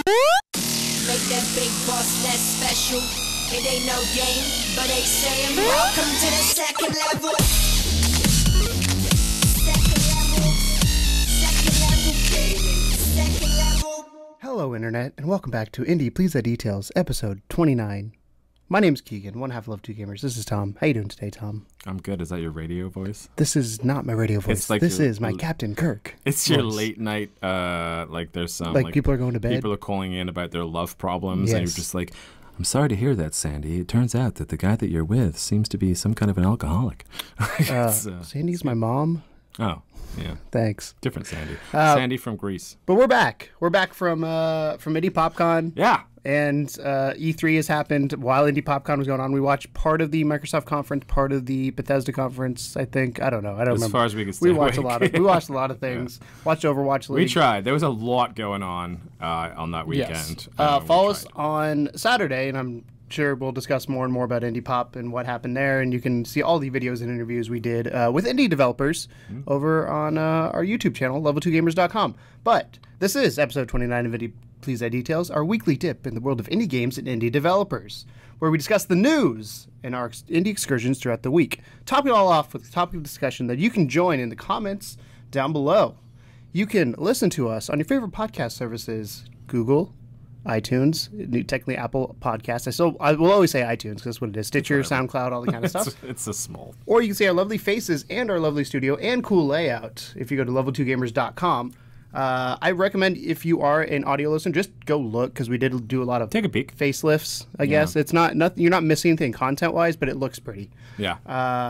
Make that big boss less special. It ain't no game, but they saying welcome to the second level. Second level. Hello, Internet, and welcome back to Indie Please the Details, episode 29. My name's Keegan, one half of Love 2 Gamers. This is Tom. How you doing today, Tom? I'm good. Is that your radio voice? This is not my radio voice. It's like this is my Captain Kirk. It's voice. your late night, like there's some... Like people are going to bed? People are calling in about their love problems, Yes. and you're just like, I'm sorry to hear that, Sandy. It turns out that the guy that you're with seems to be some kind of an alcoholic. Sandy's my mom. Oh, yeah. Thanks. Different Sandy. Sandy from Greece. But we're back. We're back from Indie PopCon. Yeah. And E3 has happened while Indie PopCon was going on. We watched part of the Microsoft conference, part of the Bethesda conference, I think. I don't know. I don't remember. As far as we can stay We watched awake. we watched a lot of things. Yeah. Watched Overwatch League. We tried. There was a lot going on that weekend. Yes. Follow us on Saturday, and I'm sure we'll discuss more and more about Indie Pop and what happened there. And you can see all the videos and interviews we did with indie developers over on our YouTube channel, level2gamers.com. But this is episode 29 of Indie Please the Details, our weekly dip in the world of indie games and indie developers, where we discuss the news and our indie excursions throughout the week. Topping it all off with a topic of discussion that you can join in the comments down below. You can listen to us on your favorite podcast services, Google, iTunes, technically Apple Podcasts. I will always say iTunes because that's what it is. Stitcher, SoundCloud, all the kind of stuff. It's a small. Or you can see our lovely faces and our lovely studio and cool layout if you go to level2gamers.com. I recommend if you are an audio listener, just go look because we did do a lot of take a peek facelifts. I guess it's not you're not missing anything content wise, but it looks pretty. Yeah.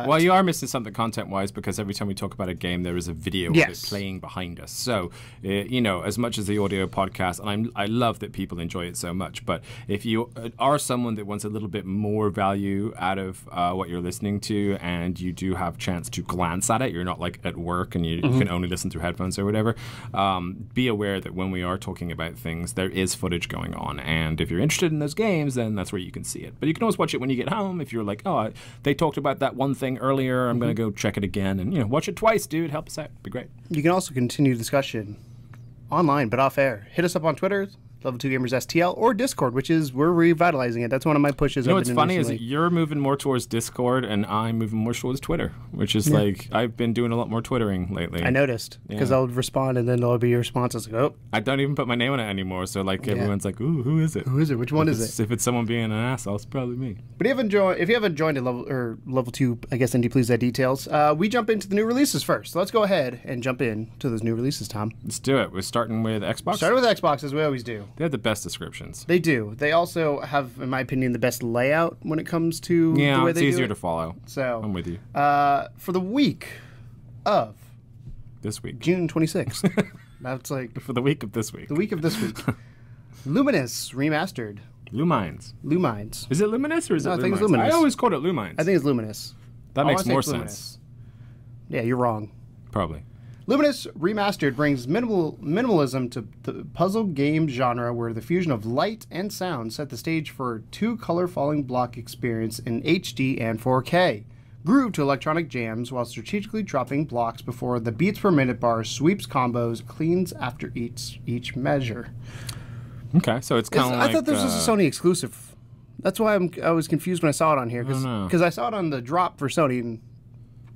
Well, you are missing something content wise because every time we talk about a game, there is a video of it playing behind us. So you know, as much as the audio podcast, and I love that people enjoy it so much. But if you are someone that wants a little bit more value out of what you're listening to, and you do have chance to glance at it, you're not like at work and you can only listen through headphones or whatever. Be aware that when we are talking about things, there is footage going on, and if you're interested in those games, then that's where you can see it. But you can always watch it when you get home. If you're like, oh, they talked about that one thing earlier, I'm going to go check it again, and watch it twice, dude. Help us out. It'd be great. You can also continue the discussion online, but off air. Hit us up on Twitter, Level 2 Gamers STL, or Discord, which is we're revitalizing it. That's one of my pushes. You know what's funny is that you're moving more towards Discord and I'm moving more towards Twitter, which is like I've been doing a lot more Twittering lately. I noticed because I'll respond and then there'll be your responses like, oh. I don't even put my name on it anymore, so like everyone's like, ooh, who is it? Who is it? Which one is it? If it's someone being an asshole, it's probably me. But if you haven't joined Level 2, I guess Indie Please That Details, we jump into the new releases first. So let's go ahead and jump in to those new releases, Tom. Let's do it. We're starting with Xbox. Starting with Xbox as we always do. They have the best descriptions. They do. They also have, in my opinion, the best layout when it comes to the way they do it. Yeah, it's easier to follow. So I'm with you. For the week of this week, June 26th. That's like for the week of this week. The week of this week. Luminous remastered. Lumines. Is it Luminous or is it Lumines? I think it's Luminous. I always called it Lumines. I think it's Luminous. That makes more sense. Yeah, you're wrong. Probably. Luminous Remastered brings minimalism to the puzzle game genre, where the fusion of light and sound set the stage for a two-color falling block experience in HD and 4K. Groove to electronic jams while strategically dropping blocks before the beats per minute bar sweeps combos, cleans after each measure. Okay, so it's kind of like... I thought this was a Sony exclusive. That's why I was confused when I saw it on here, because I saw it on the drop for Sony, and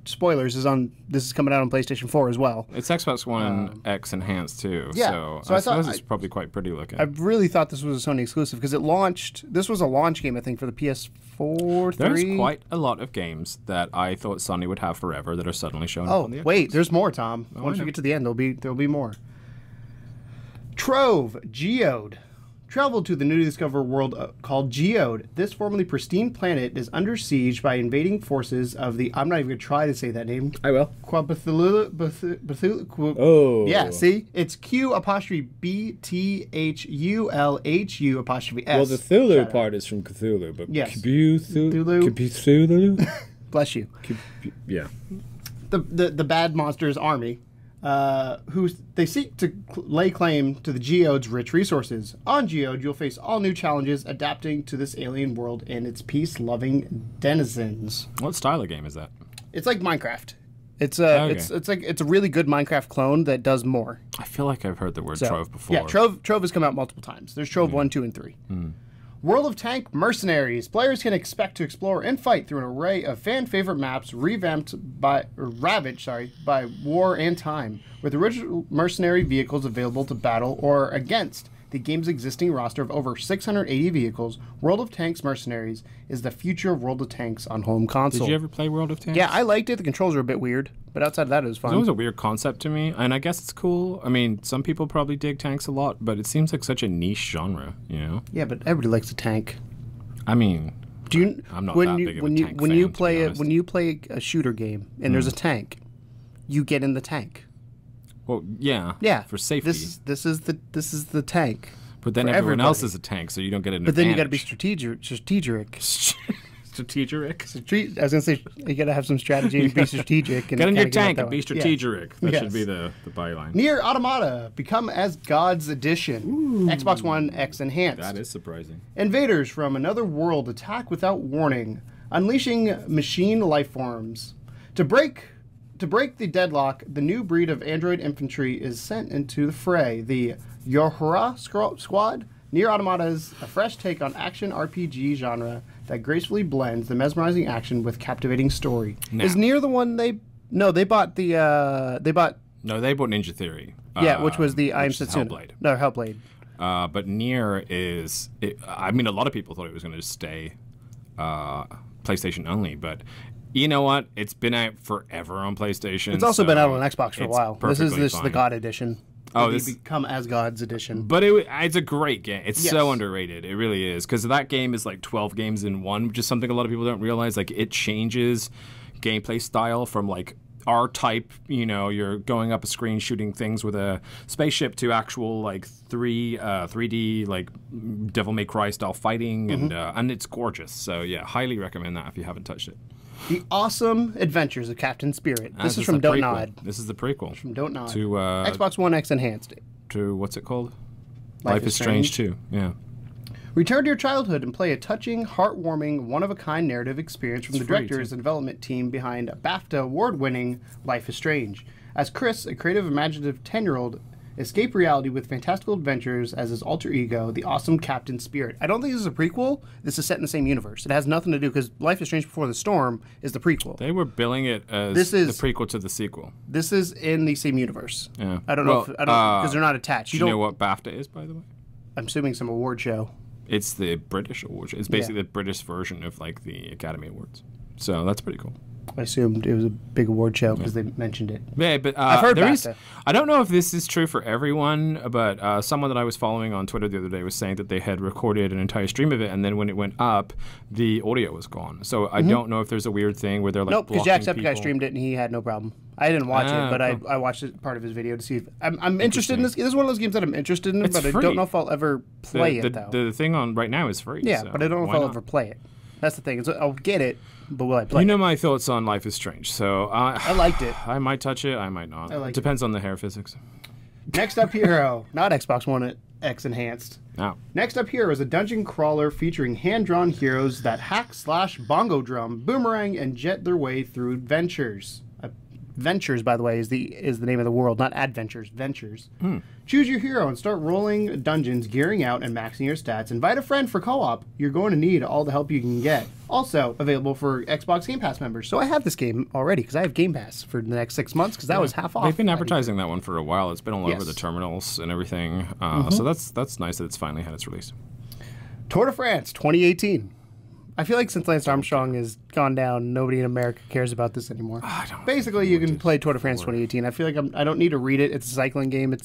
spoilers, this is coming out on PlayStation 4 as well. It's Xbox One X enhanced too. Yeah. So I suppose it's probably quite pretty looking. I really thought this was a Sony exclusive because it launched. This was a launch game, I think, for the PS4. There's quite a lot of games that I thought Sony would have forever that are suddenly showing up on the Xbox. Wait, there's more, Tom. Once we get to the end, there'll be more. Trove Geode. Travel to the newly discovered world called Geode. This formerly pristine planet is under siege by invading forces of the... I'm not even going to try to say that name. I will. Oh. Yeah, see? It's Q''BTHULHU''S. Well, the Thulu part is from Cthulhu, but yes. Cthulhu? Bless you. Yeah. The bad monster's army. They seek to lay claim to the Geode's rich resources. On Geode, you'll face all new challenges adapting to this alien world and its peace-loving denizens. What style of game is that? It's like Minecraft. It's a really good Minecraft clone that does more. I feel like I've heard the word Trove before. Yeah, Trove has come out multiple times. There's Trove 1, 2, and 3. World of Tank Mercenaries. Players can expect to explore and fight through an array of fan-favorite maps ravaged by war and time, with original mercenary vehicles available to battle or against the game's existing roster of over 680 vehicles. World of Tanks Mercenaries is the future of World of Tanks on home console. Did you ever play World of Tanks? Yeah, I liked it. The controls were a bit weird, but outside of that, it was fun. It was a weird concept to me, and I guess it's cool. I mean, some people probably dig tanks a lot, but it seems like such a niche genre, you know? Yeah, but everybody likes a tank. I mean, I'm not that big of a tank fan, when you play a shooter game and there's a tank, you get in the tank. Well, yeah, for safety. This is the tank. But then everyone else is a tank, so you don't get an advantage. But then you got to be strategic. Strategic. I was gonna say you got to have some strategy and be strategic. And get in your tank and be strategic. Yeah. That should be the byline. Nier Automata, Become as Gods Edition. Ooh. Xbox One X Enhanced. That is surprising. Invaders from another world attack without warning, unleashing machine life forms. To break the deadlock, the new breed of android infantry is sent into the fray. The Yohara Squad. Nier Automata is a fresh take on action RPG genre that gracefully blends the mesmerizing action with captivating story. Now, is Nier the one they bought No, they bought Ninja Theory. Yeah, which was the I Am Setsuna. Hellblade. No, Hellblade. But Nier is... I mean, a lot of people thought it was going to stay PlayStation only, but... You know what? It's been out forever on PlayStation. It's also been out on Xbox for a while. This is the God Edition. Oh, this Become as Gods Edition. But it's a great game. It's so underrated. It really is, because that game is like 12 games in one, which is something a lot of people don't realize. Like, it changes gameplay style from like R-type, you know, you're going up a screen shooting things with a spaceship, to actual like 3D like Devil May Cry style fighting, and it's gorgeous. So yeah, highly recommend that if you haven't touched it. The Awesome Adventures of Captain Spirit. This is from Don't Nod. This is the prequel. From Don't Nod. To Xbox One X Enhanced. To what's it called? Life is Strange 2. Yeah. Return to your childhood and play a touching, heartwarming, one-of-a-kind narrative experience from the directors and development team behind BAFTA award-winning Life is Strange. As Chris, a creative, imaginative 10-year-old, escape reality with fantastical adventures as his alter ego, the awesome Captain Spirit. I don't think this is a prequel. This is set in the same universe. It has nothing to do, because Life is Strange Before the Storm is the prequel. They were billing it as the prequel to the sequel. This is in the same universe. Yeah. I don't know because they're not attached. Do you know what BAFTA is, by the way? I'm assuming some award show. It's the British award show. It's basically the British version of like the Academy Awards. So that's pretty cool. I assumed it was a big award show because they mentioned it. Yeah, but I've heard BAFTA. I don't know if this is true for everyone, but someone that I was following on Twitter the other day was saying that they had recorded an entire stream of it, and then when it went up, the audio was gone. So I don't know if there's a weird thing where they're like, nope, because Jacksepticeye streamed it and he had no problem. I didn't watch it, but I watched part of his video to see if I'm interested in this. This is one of those games that I'm interested in, but I don't know if I'll ever play it though. The thing on right now is free. Yeah, so but I don't know if I'll ever play it. That's the thing. I'll get it, but will I play it? You know my thoughts on Life is Strange, so I liked it. I might touch it, I might not. It depends on the hair physics. Next up hero, not Xbox One X Enhanced. No. Next up hero is a dungeon crawler featuring hand-drawn heroes that hack, slash, bongo drum, boomerang, and jet their way through adventures. Ventures, by the way, is the name of the world, not adventures. Ventures. Choose your hero and start rolling dungeons, gearing out, and maxing your stats. Invite a friend for co-op. You're going to need all the help you can get. Also available for Xbox Game Pass members. So I have this game already because I have Game Pass for the next 6 months because that was half off. They've been advertising that one for a while. It's been all over the terminals and everything. So that's nice that it's finally had its release. Tour de France 2018. I feel like since Lance Armstrong has gone down, nobody in America cares about this anymore. Basically, you can play Tour de France 2018. I feel like I don't need to read it. It's a cycling game.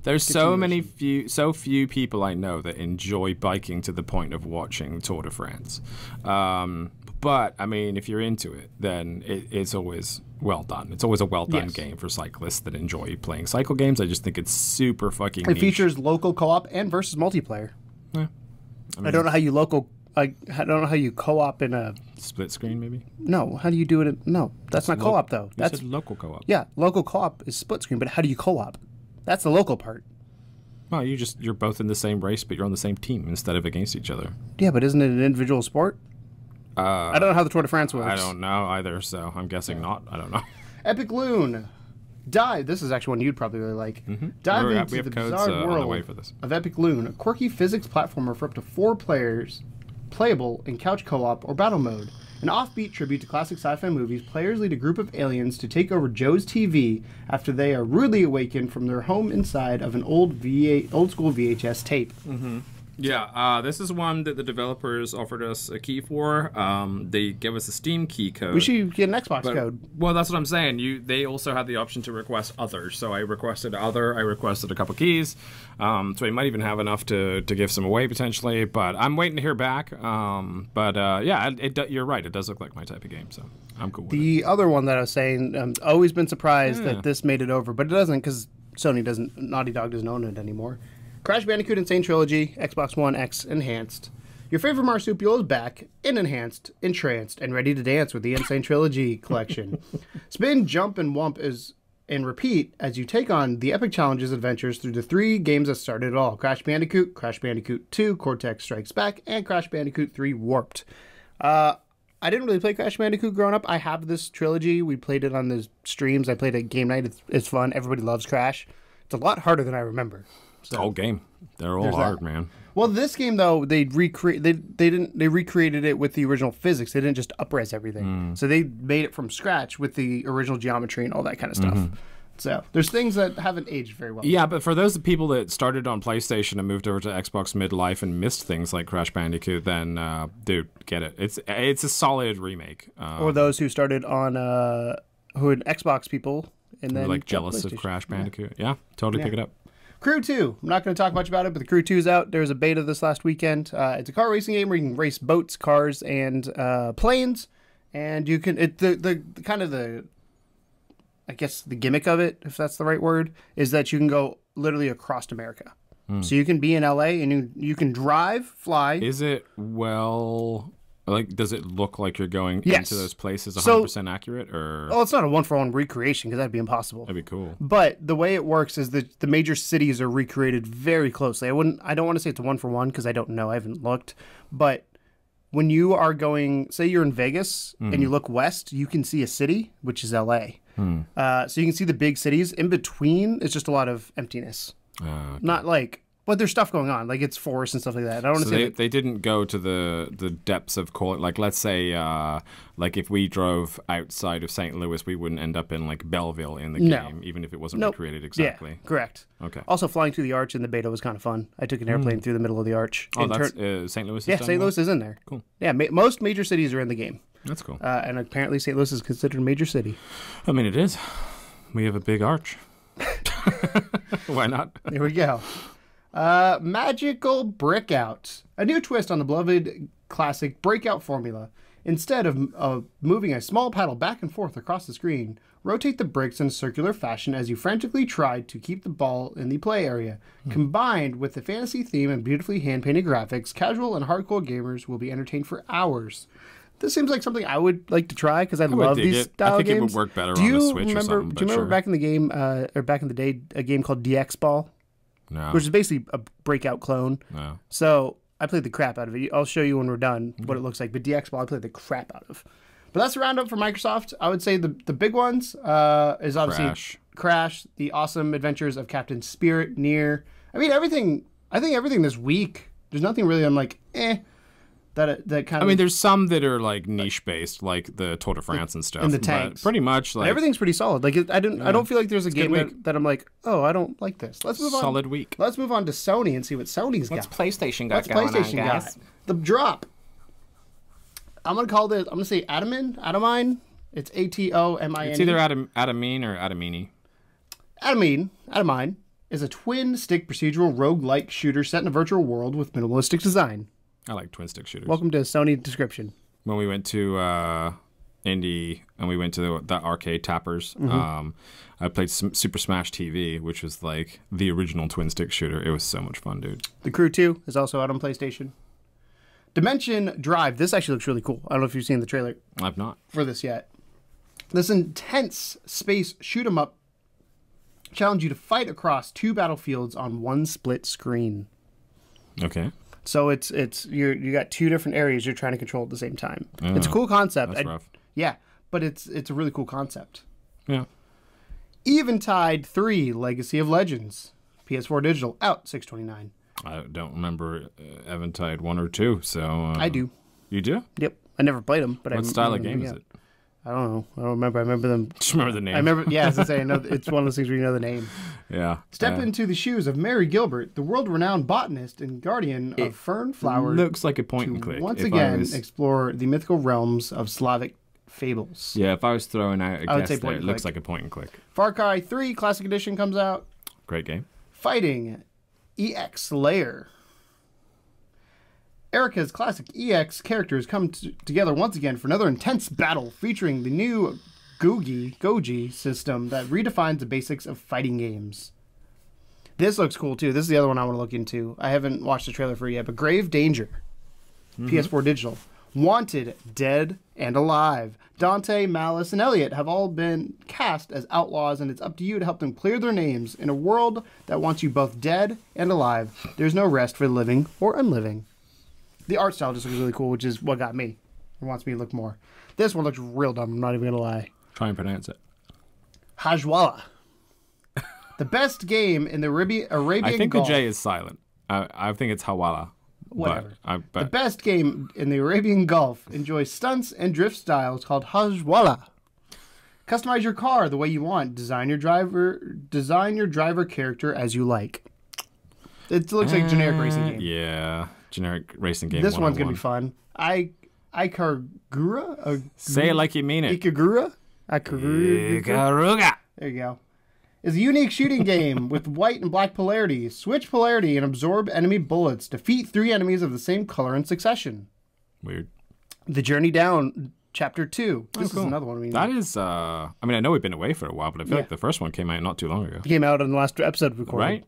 There's so few people I know that enjoy biking to the point of watching Tour de France. But I mean, if you're into it, then it's always well done. It's always a well done game for cyclists that enjoy playing cycle games. I just think it's super fucking niche. It features local co-op and versus multiplayer. Yeah. I don't know how you I don't know how you co-op in a split screen, maybe. No, how do you do it? No, that's not co-op though. That's local co-op. Yeah, local co-op is split screen, but how do you co-op? That's the local part. Well, you're both in the same race, but you're on the same team instead of against each other. Yeah, but isn't it an individual sport? I don't know how the Tour de France works. I don't know either, so I'm guessing not. I don't know. Epic Loon. This is actually one you'd probably really like. Dive into the bizarre world of Epic Loon, a quirky physics platformer for up to 4 players, playable in couch co-op or battle mode. An offbeat tribute to classic sci-fi movies, players lead a group of aliens to take over Joe's TV after they are rudely awakened from their home inside of an old school VHS tape. Yeah, this is one that the developers offered us a key for. They gave us a Steam key code. We should get an Xbox code. Well, that's what I'm saying. They also had the option to request others. So I requested other. I requested a couple keys. So we might even have enough to give some away potentially. But I'm waiting to hear back. Yeah, you're right. It does look like my type of game. So I'm cool with it. The other one that I was saying, I've always been surprised that this made it over, but it doesn't because Naughty Dog doesn't own it anymore. Crash Bandicoot Insane Trilogy, Xbox One X Enhanced. Your favorite marsupial is back, in Enhanced, entranced, and ready to dance with the Insane Trilogy collection. Spin, jump, and wump and repeat as you take on the epic challenges adventures through the 3 games that started it all. Crash Bandicoot 2, Cortex Strikes Back, and Crash Bandicoot 3 Warped. I didn't really play Crash Bandicoot growing up. I have this trilogy. We played it on the streams. I played it at game night. It's fun. Everybody loves Crash. It's a lot harder than I remember. So, the whole game. They're all hard, man. Well, this game though, they recreated it with the original physics. They didn't just up-res everything. So they made it from scratch with the original geometry and all that kind of stuff. So there's things that haven't aged very well. Yeah, but for those people that started on PlayStation and moved over to Xbox midlife and missed things like Crash Bandicoot, then dude, get it. It's a solid remake. Or those who started on who had Xbox people and then like jealous of Crash Bandicoot. Yeah, totally pick it up. Crew 2. I'm not going to talk much about it, but the Crew 2 is out. There's a beta this last weekend. It's a car racing game where you can race boats, cars, and planes. And you can I guess the gimmick of it, if that's the right word, is that you can go literally across America. So you can be in LA and you can drive, fly. Is it does it look like you're going into those places 100% accurate? Or it's not a one-for-one recreation because that'd be impossible. That'd be cool. But the way it works is that the major cities are recreated very closely. I don't want to say it's a one-for-one because I don't know. I haven't looked. But when you are going, say you're in Vegas and you look west, you can see a city, which is LA. So you can see the big cities. In between, it's just a lot of emptiness. Okay. Not like... But there's stuff going on, like it's forest and stuff like that. I don't want to say they didn't go to the depths of like let's say like if we drove outside of St. Louis, we wouldn't end up in like Belleville in the game, even if it wasn't recreated exactly. Yeah, correct. Okay. Also, flying through the arch in the beta was kind of fun. I took an airplane through the middle of the arch. Oh, that's St. Louis. Yeah, St. Louis is in there. Cool. Yeah, most major cities are in the game. That's cool. And apparently, St. Louis is considered a major city. I mean, it is. We have a big arch. Why not? There we go. Magical Breakout. A new twist on the beloved classic Breakout formula. Instead of moving a small paddle back and forth across the screen, rotate the bricks in a circular fashion as you frantically try to keep the ball in the play area. Combined with the fantasy theme and beautifully hand-painted graphics, casual and hardcore gamers will be entertained for hours. This seems like something I would like to try because I love these style games. I think it would work better on the Switch or something. Do you remember back in the game, or back in the day, a game called DX Ball? No. Which is basically a Breakout clone. No. So I played the crap out of it. I'll show you when we're done what it looks like. But DX Ball, I played the crap out of. But that's the roundup for Microsoft. I would say the big ones is obviously Crash, The Awesome Adventures of Captain Spirit, Nier. I mean, everything. I think everything this week. There's nothing really I'm like, that kind of... I mean, there's some that are like niche based, like the Tour de France and stuff. And the tanks. Pretty much, like... Everything's pretty solid. Like, I don't feel like there's a game that I'm like, oh, I don't like this. Let's move on. Solid week. Let's move on to Sony and see what Sony's got. What's PlayStation got What's going PlayStation on, guys? got? The drop. I'm going to say Adamine. It's Atomine. It's either Adamine or Adamini. Adamine is a twin-stick procedural roguelike shooter set in a virtual world with minimalistic design. I like twin-stick shooters. Welcome to Sony description. When we went to Indy and we went to the arcade tappers, I played Super Smash TV, which was like the original twin-stick shooter. It was so much fun, dude. The Crew 2 is also out on PlayStation. Dimension Drive. This actually looks really cool. I don't know if you've seen the trailer. I've not. For this yet. This intense space shoot-'em-up challenge you to fight across 2 battlefields on one split screen. Okay. So it's you got 2 different areas you're trying to control at the same time. It's a cool concept. That's rough. Yeah, but it's a really cool concept. Yeah. Eventide 3 Legacy of Legends. PS4 digital, out $6.29. I don't remember Eventide 1 or 2, so... I do. You do? Yep. I never played them, but what style of game is it? I don't know. I don't remember. I remember them. Just remember the name. I remember, yeah, as I say, I know it's one of those things where you know the name. Yeah. Step into the shoes of Mary Gilbert, the world-renowned botanist and guardian of fern flowers. Looks like a point and click. Once again, explore the mythical realms of Slavic fables. Yeah, if I was throwing out a guess there, it looks click. like a point and click. Far Cry 3 Classic Edition comes out. Great game. Fighting EX Layer. Erica's classic EX characters come together once again for another intense battle featuring the new Goji system that redefines the basics of fighting games. This looks cool too. This is the other one I want to look into. I haven't watched the trailer for it yet, but Grave Danger. PS4 digital. Wanted, Dead, and Alive. Dante, Malice, and Elliot have all been cast as outlaws, and it's up to you to help them clear their names. In a world that wants you both dead and alive, there's no rest for the living or unliving. The art style just looks really cool, which is what got me. It wants me to look more. This one looks real dumb, I'm not even going to lie. Try and pronounce it. Hajwala. The best game in the Arabian I think Gulf. the J is silent. I think it's Hawala. Whatever. But the best game in the Arabian Gulf enjoys stunts and drift styles called Hajwala. Customize your car the way you want. Design your driver character as you like. It looks like a generic racing game. Yeah, generic racing game. This one's gonna be fun. Ikagura? Say it like you mean it. Ikagura? Ikaruga. There you go. Is a unique shooting game with white and black polarity. Switch polarity and absorb enemy bullets. Defeat 3 enemies of the same color in succession. Weird. The Journey Down, Chapter 2. This cool. is another one we That is, I mean, I know we've been away for a while, but I feel like the first one came out not too long ago. It came out in the last episode we recorded. Right?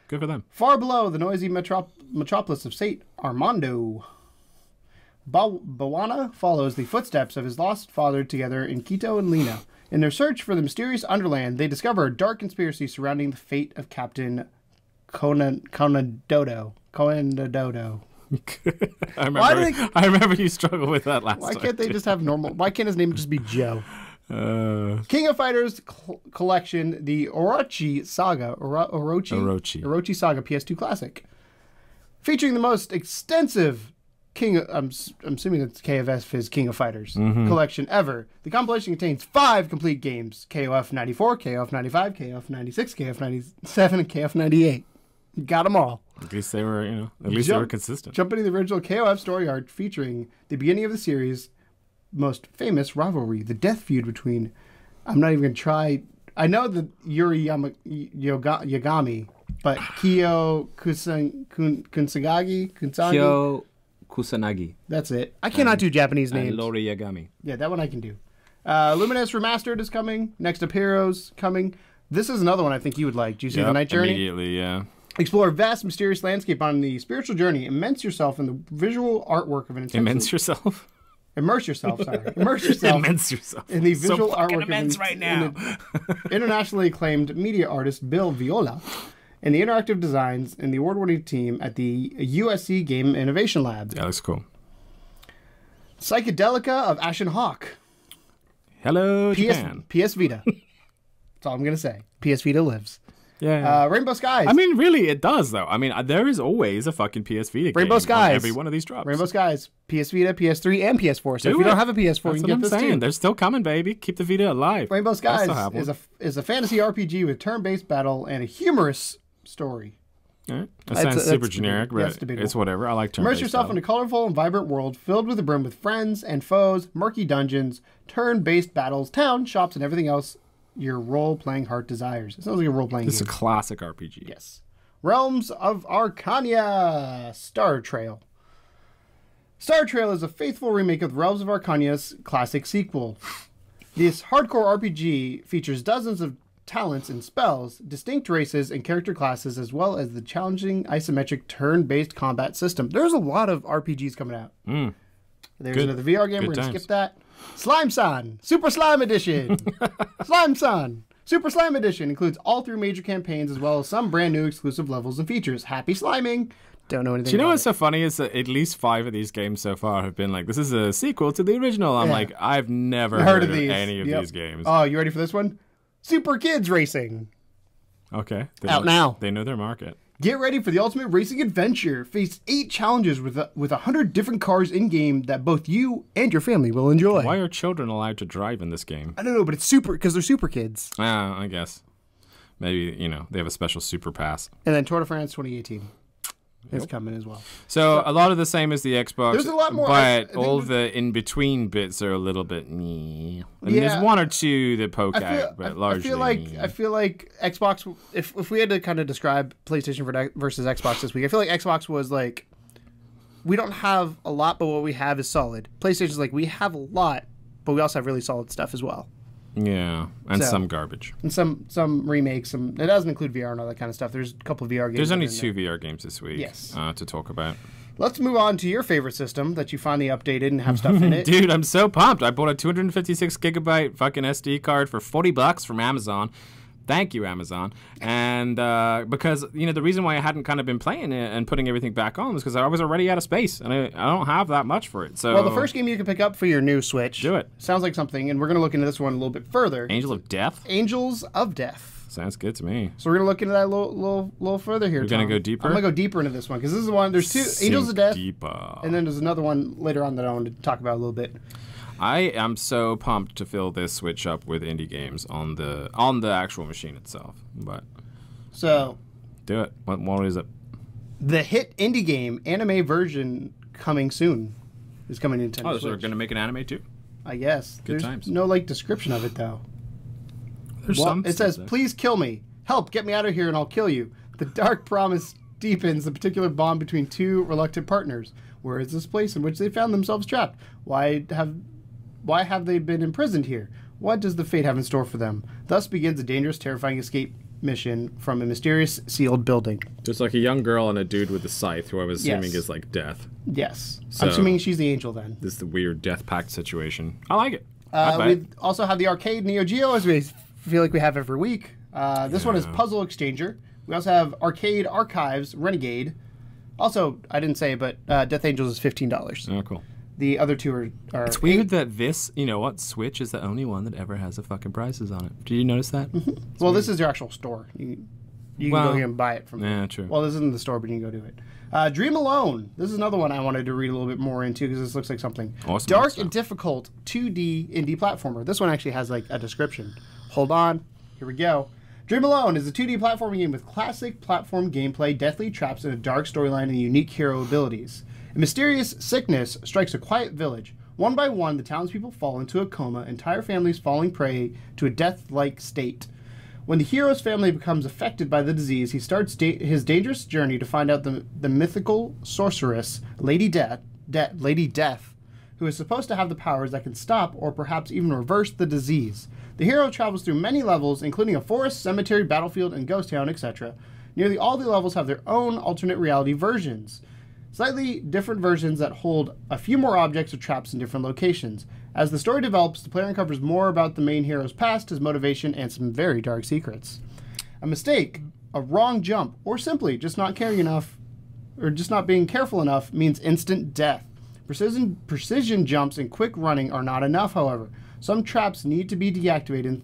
Good for them. Far below the noisy metropolis of Saint Armando. Bawana follows the footsteps of his lost father together in Quito and Lina. In their search for the mysterious Underland, they discover a dark conspiracy surrounding the fate of Captain Conadodo. I remember you struggled with that last time. Why can't they just have normal... Why can't his name just be Joe? King of Fighters collection, the Orochi Saga. Orochi Saga PS2 Classic. Featuring the most extensive... I'm assuming it's KF's King of Fighters collection ever. The compilation contains 5 complete games: KOF 94, KOF 95, KOF 96, KOF 97, and KOF 98. Got them all. At least they were, they were consistent. Jumping to the original KOF story arc featuring the beginning of the series' most famous rivalry, the death feud between. I'm not even gonna try. I know the Yuri Yagami, but Kyo Kunsagagi. Kyo Kusanagi. That's it. I cannot do Japanese names. Lori Yagami. Yeah, that one I can do. Luminous Remastered is coming. Next Up Heroes coming. This is another one I think you would like. Do you see The Night Journey? Immediately, yeah. Explore a vast, mysterious landscape on the spiritual journey. Immerse yourself in the visual artwork of an intense... Immerse yourself? Immerse yourself, sorry. Immerse yourself. Immense yourself. In the visual artwork immense right now. Internationally acclaimed media artist Bill Viola and the interactive designs and the award-winning team at the USC Game Innovation Lab. Yeah, looks cool. Psychedelica of Ashen Hawk. Hello, Japan. PS Vita. That's all I'm going to say. PS Vita lives. Yeah. Rainbow Skies. I mean, really, it does, though. I mean, there is always a fucking PS Vita Rainbow game Skies. on every one of these drops. Rainbow Skies. PS Vita, PS3, and PS4. So if you don't have a PS4, you can get this too. They're still coming, baby. Keep the Vita alive. Rainbow Skies is a fantasy RPG with turn-based battle and a humorous story. Right. That sounds super generic, but it's whatever. I like turn-based Immerse yourself in a colorful and vibrant world filled with the brim with friends and foes, murky dungeons, turn-based battles, towns, shops, and everything else your role-playing heart desires. It sounds like a role-playing game. It's a classic RPG. Yes. Realms of Arcania. Star Trail. Star Trail is a faithful remake of Realms of Arcania's classic sequel. This hardcore RPG features dozens of talents and spells, distinct races and character classes, as well as the challenging isometric turn-based combat system. There's a lot of RPGs coming out. There's another VR game. We're going to skip that. Slime-san, Super Slime Edition. Slime-san, Super Slime Edition includes all 3 major campaigns as well as some brand new exclusive levels and features. Happy sliming. Don't know anything about it. Do you know what's so funny is that at least 5 of these games so far have been like, this is a sequel to the original. I'm like, I've never heard of any of these games. Oh, you ready for this one? Super Kids Racing. Okay. Out now. They know their market. Get ready for the ultimate racing adventure. Face 8 challenges with 100 different cars in-game that both you and your family will enjoy. Why are children allowed to drive in this game? I don't know, but it's super because they're super kids. I guess. Maybe, you know, they have a special super pass. And then Tour de France 2018 is coming as well. So a lot of the same as the Xbox. There's a lot more. But all the in-between bits are a little bit meh. And there's one or two that poke out, but largely I feel like Xbox, if we had to kind of describe PlayStation versus Xbox this week, I feel like Xbox was like, we don't have a lot, but what we have is solid. PlayStation's like, we have a lot, but we also have really solid stuff as well. Yeah, and some garbage. And some remakes. It doesn't include VR and all that kind of stuff. There's a couple of VR games. There's only 2 VR games this week to talk about. Let's move on to your favorite system that you finally updated and have stuff in it. Dude, I'm so pumped. I bought a 256 gigabyte fucking SD card for $40 from Amazon. Thank you, Amazon. And because, you know, the reason why I hadn't kind of been playing it and putting everything back on was because I was already out of space, and I don't have that much for it. So, well, the first game you can pick up for your new Switch. Do it. Sounds like something, and we're going to look into this one a little bit further. Angel of Death? Angels of Death. Sounds good to me. So we're going to look into that a little further here, We're going to go deeper? I'm going to go deeper into this one, because this is the one, there's 2, Angels of Death, deeper. And then there's another one later on that I want to talk about a little bit. I am so pumped to fill this Switch up with indie games on the actual machine itself. But so do it. What is it? The hit indie game anime version coming soon is coming to Nintendo Oh, Switch. so they're going to make an anime too? I guess. Good There's times. no description of it though. There's some. It says, "Please kill me. Help, get me out of here and I'll kill you." The dark promise deepens the particular bond between 2 reluctant partners. Where is this place in which they found themselves trapped? Why have they been imprisoned here? What does the fate have in store for them? Thus begins a dangerous, terrifying escape mission from a mysterious sealed building. Just like a young girl and a dude with a scythe, who I was assuming is like death. Yes. So, I'm assuming she's the angel then. This is the weird death pact situation. I like it. We also have the arcade Neo Geo, as we feel like we have every week. This one is Puzzle Exchanger. We also have Arcade Archives Renegade. Also, I didn't say, but Death Angels is $15. Oh, cool. The other 2 are It's weird that this, you know what, Switch is the only one that ever has the fucking prices on it. Did you notice that? Well, this is their actual store. You can go here and buy it from Yeah, true. Well, this isn't the store, but you can go do it. Dream Alone. This is another one I wanted to read a little bit more into because this looks like something. Awesome. Dark and difficult 2D indie platformer. This one actually has like a description. Hold on. Here we go. Dream Alone is a 2D platforming game with classic platform gameplay, deathly traps, and a dark storyline and unique hero abilities. A mysterious sickness strikes a quiet village. One by one, the townspeople fall into a coma, entire families falling prey to a death-like state. When the hero's family becomes affected by the disease, he starts his dangerous journey to find out the mythical sorceress, Lady Death, who is supposed to have the powers that can stop or perhaps even reverse the disease. The hero travels through many levels, including a forest, cemetery, battlefield, and ghost town, etc. Nearly all the levels have their own alternate reality versions. Slightly different versions that hold a few more objects or traps in different locations. As the story develops, the player uncovers more about the main hero's past, his motivation, and some very dark secrets. A mistake, a wrong jump, or simply just not caring enough, or just not being careful enough means instant death. Precision jumps and quick running are not enough, however. Some traps need to be deactivated,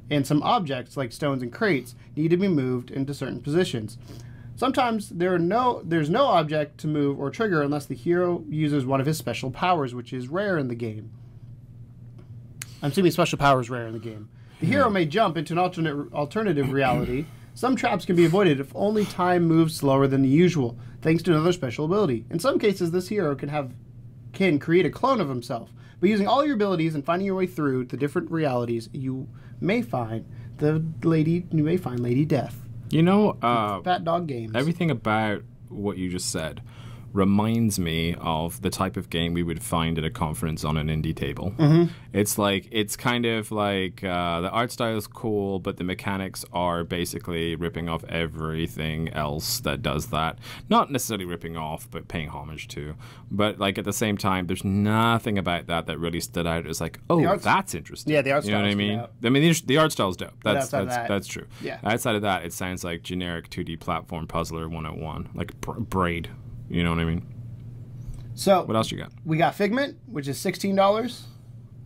and some objects, like stones and crates, need to be moved into certain positions. Sometimes there's no object to move or trigger unless the hero uses one of his special powers, which is rare in the game. I'm assuming special power is rare in the game. The hero may jump into an alternative reality. Some traps can be avoided if only time moves slower than the usual, thanks to another special ability. In some cases, this hero can create a clone of himself. But using all your abilities and finding your way through the different realities, you may find Lady Death. You know, Fat Dog Games. Everything about what you just said reminds me of the type of game we would find at a conference on an indie table. It's kind of like the art style is cool, but the mechanics are basically ripping off everything else that does that. Not necessarily ripping off, but paying homage to. But like at the same time, there's nothing about that really stood out as like, oh, that's interesting. Yeah, the art style. You know what I mean? I mean, the art style's dope. That's true. Yeah. Outside of that, it sounds like generic 2D platform puzzler 101, like Braid. You know what I mean? So what else you got? We got Figment, which is $16.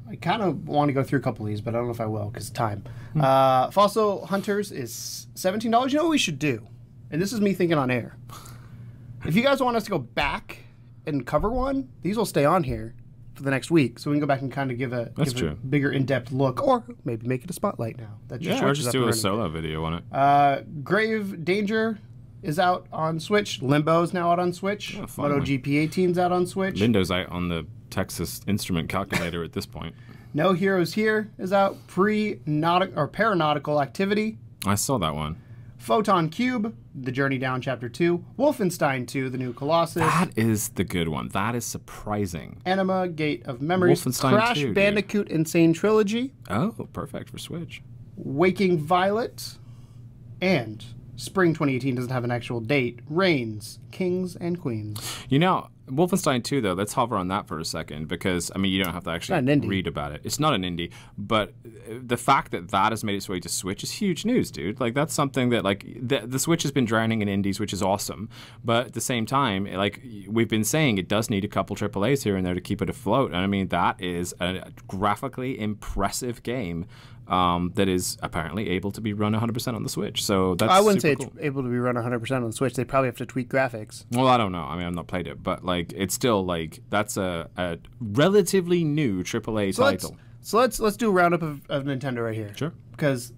I kind of want to go through a couple of these, but I don't know if I will because time. Fossil Hunters is $17. You know what we should do? And this is me thinking on air. If you guys want us to go back and cover one, these will stay on here for the next week, so we can go back and kind of give a bigger in-depth look, or maybe make it a spotlight now. That just or just do a solo video on it. Grave Danger is out on Switch. Limbo is now out on Switch. Oh, MotoGP 18's out on Switch. Lindo's out on the Texas Instrument Calculator at this point. No Heroes Here is out. Paranautical Activity. I saw that one. Photon Cube, The Journey Down Chapter 2. Wolfenstein 2, The New Colossus. That is the good one. That is surprising. Anima, Gate of Memories. Wolfenstein Crash 2, Bandicoot Insane Trilogy. Oh, perfect for Switch. Waking Violet. And Spring 2018 doesn't have an actual date. Reigns, Kings and Queens. You know, Wolfenstein 2, though, let's hover on that for a second because, I mean, you don't have to actually read about it. It's not an indie, but the fact that that has made its way to Switch is huge news, dude. Like, that's something that, like, the Switch has been drowning in indies, which is awesome. But at the same time, like, we've been saying, it does need a couple AAAs here and there to keep it afloat. And, I mean, that is a graphically impressive game that is apparently able to be run 100% on the Switch. So that's I wouldn't say cool. It's able to be run 100% on the Switch. They probably have to tweak graphics. Well, I don't know. I mean, I've not played it, but like, it's still like that's a relatively new AAA title. Let's do a roundup of Nintendo right here. Sure. Because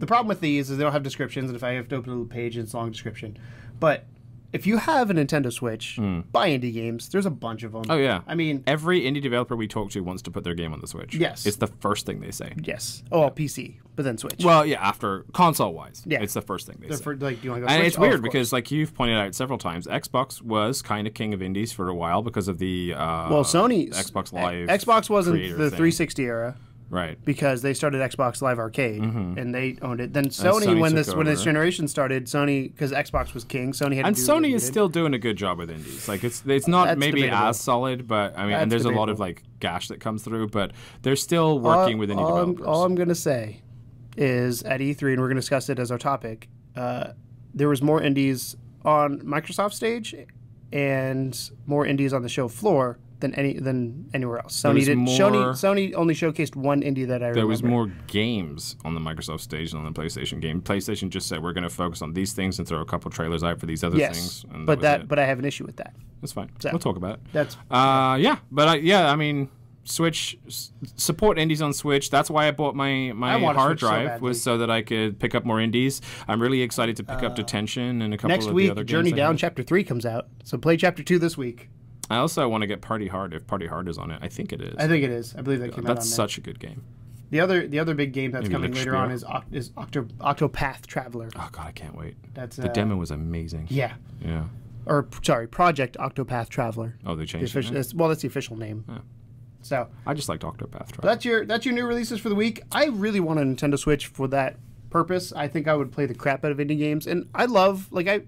the problem with these is they don't have descriptions, and if I have to open a little page, it's a long description. But if you have a Nintendo Switch, buy indie games. There's a bunch of them. Oh, yeah. I mean, every indie developer we talk to wants to put their game on the Switch. Yes. It's the first thing they say. Yes. Oh, well, PC, but then Switch. Well, yeah, after console-wise. Yeah. It's the first thing they say. Like, do you want to go and Switch? it's weird because, like you've pointed out several times, Xbox was kind of king of indies for a while because of the Sony's Xbox Live. Xbox wasn't the thing. 360 era. Right. Because they started Xbox Live Arcade and they owned it. Then Sony when this generation started, Sony, because Xbox was king, Sony had to do Sony is still doing a good job with indies. Like it's not That's maybe debatable. as solid, but I mean, and there's a lot of like gash that comes through, but they're still working with indie developers. All I'm gonna say is at E3, and we're gonna discuss it as our topic. There was more indies on Microsoft stage and more indies on the show floor than anywhere else. Sony only showcased one indie that I remember. There was more games on the Microsoft stage than on the PlayStation game. PlayStation just said we're going to focus on these things and throw a couple trailers out for these other things. And but I have an issue with that. That's fine. We'll talk about it. That's I mean, Switch support indies on Switch. That's why I bought my hard drive was so that I could pick up more indies. I'm really excited to pick up Detention and a couple of the other games. Next week, Journey Down Chapter 3 comes out. So play Chapter 2 this week. I also want to get Party Hard if Party Hard is on it. I think it is. I think it is. I believe that came out on That's such a good game. The other big game that's coming later on is Octopath Traveler. Oh god, I can't wait. The demo was amazing. Yeah. Yeah. Or sorry, Project Octopath Traveler. Oh, they changed it. That's the official name. Yeah. So I just liked Octopath Traveler. That's your new releases for the week. I really want a Nintendo Switch for that purpose. I think I would play the crap out of indie games, and I love I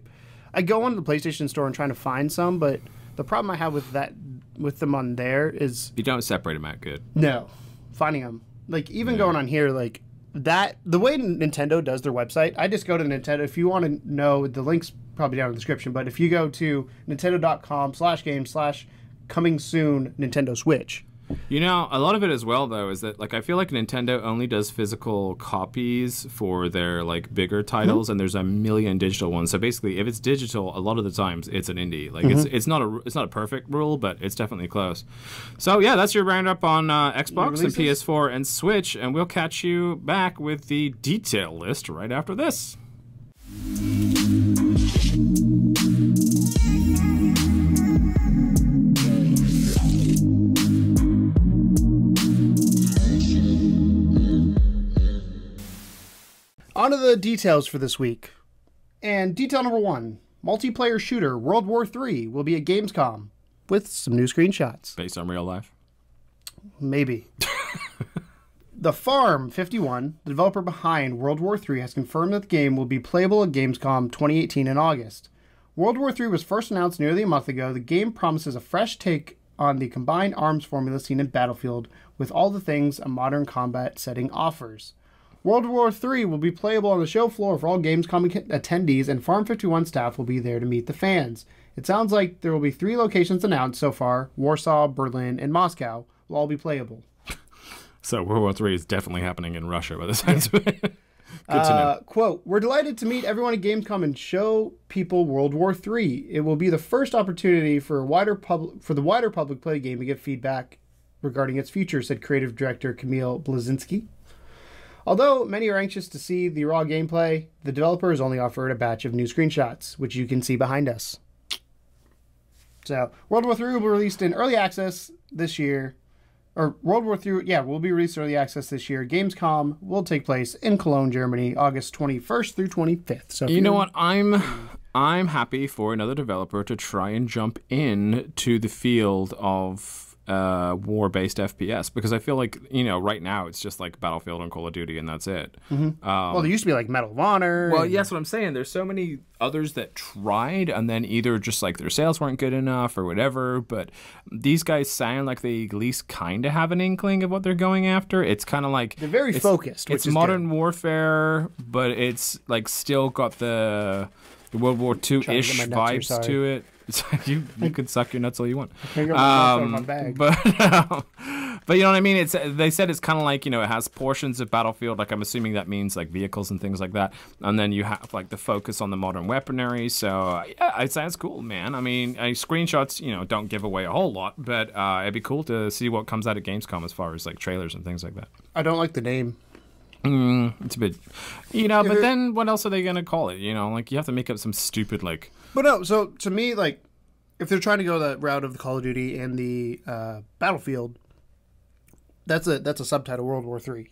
go on the PlayStation Store and trying to find some, but the problem I have with them on there is you don't separate them out good. No, finding them even going on here that the way Nintendo does their website. I just go to Nintendo. If you want to know, the link's probably down in the description. But if you go to nintendo.com/game/coming soon Nintendo Switch. You know, a lot of it as well, though, is that I feel like Nintendo only does physical copies for their bigger titles, and there's a million digital ones. So basically, if it's digital, a lot of the times it's an indie. It's not a perfect rule, but it's definitely close. So yeah, that's your roundup on Xbox and PS4 and Switch, and we'll catch you back with the detail list right after this. On to the details for this week. And detail number 1, multiplayer shooter World War III will be at Gamescom with some new screenshots. Based on real life? Maybe. The Farm 51, the developer behind World War III, has confirmed that the game will be playable at Gamescom 2018 in August. World War III was first announced nearly a month ago. The game promises a fresh take on the combined arms formula seen in Battlefield with all the things a modern combat setting offers. World War III will be playable on the show floor for all Gamescom attendees, and Farm 51 staff will be there to meet the fans. It sounds like there will be 3 locations announced so far. Warsaw, Berlin, and Moscow will all be playable. So World War III is definitely happening in Russia by the sounds of it. Good to know. Quote, we're delighted to meet everyone at Gamescom and show people World War III. It will be the first opportunity for the wider public play game to get feedback regarding its future, said creative director Kamil Blazinski. Although many are anxious to see the raw gameplay, the developers only offered a batch of new screenshots, which you can see behind us. So, World War III will be released in early access this year. Or World War III, will be released early access this year. Gamescom will take place in Cologne, Germany, August 21st through 25th. So you know what? I'm happy for another developer to try and jump in to the field of war-based FPS, because I feel like, right now it's just like Battlefield and Call of Duty and that's it. Mm-hmm. Well, there used to be like Medal of Honor. Well, yes, what I'm saying. There's so many others that tried and then either just like their sales weren't good enough or whatever, but these guys sound like they at least kind of have an inkling of what they're going after. It's kind of like... They're very focused, which it's is modern good. warfare, but it's like still got the World War II-ish vibes to it. You can suck your nuts all you want. I got my nuts out of my bag. But you know what I mean? They said it's kind of like, it has portions of Battlefield. Like, I'm assuming that means like vehicles and things like that. And then you have like the focus on the modern weaponry. So yeah, it sounds cool, man. I mean, screenshots, don't give away a whole lot, but it'd be cool to see what comes out of Gamescom as far as like trailers and things like that. I don't like the name. It's a bit, but then what else are they going to call it? Like you have to make up some stupid like... But no, so to me, like, if they're trying to go that route of the Call of Duty and the Battlefield, that's a subtitle, World War III.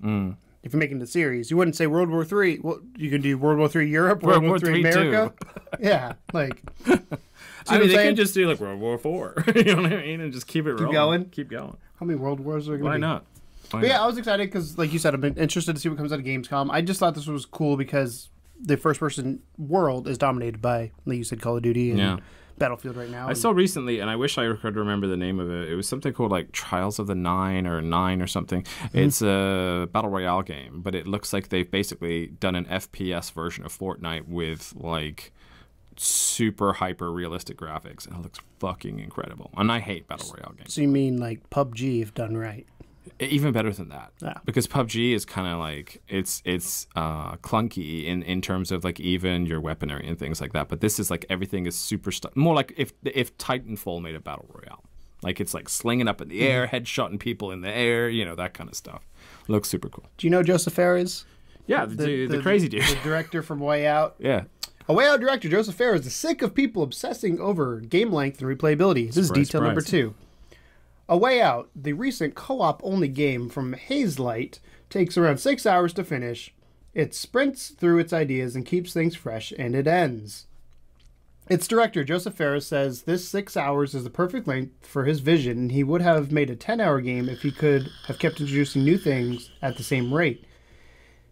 If you're making the series, you wouldn't say World War III. Well, you can do World War III Europe, World War III America. Yeah, like... I mean, they can just do like World War IV, you know what I mean, and just keep it rolling. Keep going. How many World Wars are there going to be? Why not? But yeah, I was excited because, like you said, I've been interested to see what comes out of Gamescom. I just thought this was cool because the first-person world is dominated by, like you said, Call of Duty and Battlefield right now. I saw recently, and I wish I could remember the name of it. It was something called like Trials of the Nine or something. It's a Battle Royale game, but it looks like they've basically done an FPS version of Fortnite with like super hyper realistic graphics, and it looks fucking incredible. And I hate Battle Royale games. So you mean like PUBG if done right? Even better than that, yeah. Because PUBG is kind of like it's clunky in terms of like even your weaponry and things like that. But this is like everything is super more like if Titanfall made a battle royale, like it's like slinging up in the air, headshotting people in the air, that kind of stuff. Looks super cool. Do you know Joseph Fares? Yeah, the crazy dude, the director from Way Out. Yeah. A Way Out director, Joseph Fares, is sick of people obsessing over game length and replayability. This is detail number 2. A Way Out, the recent co-op-only game from Hazelight, takes around 6 hours to finish. It sprints through its ideas and keeps things fresh, and it ends. Its director, Joseph Fares, says this 6 hours is the perfect length for his vision, and he would have made a 10-hour game if he could have kept introducing new things at the same rate.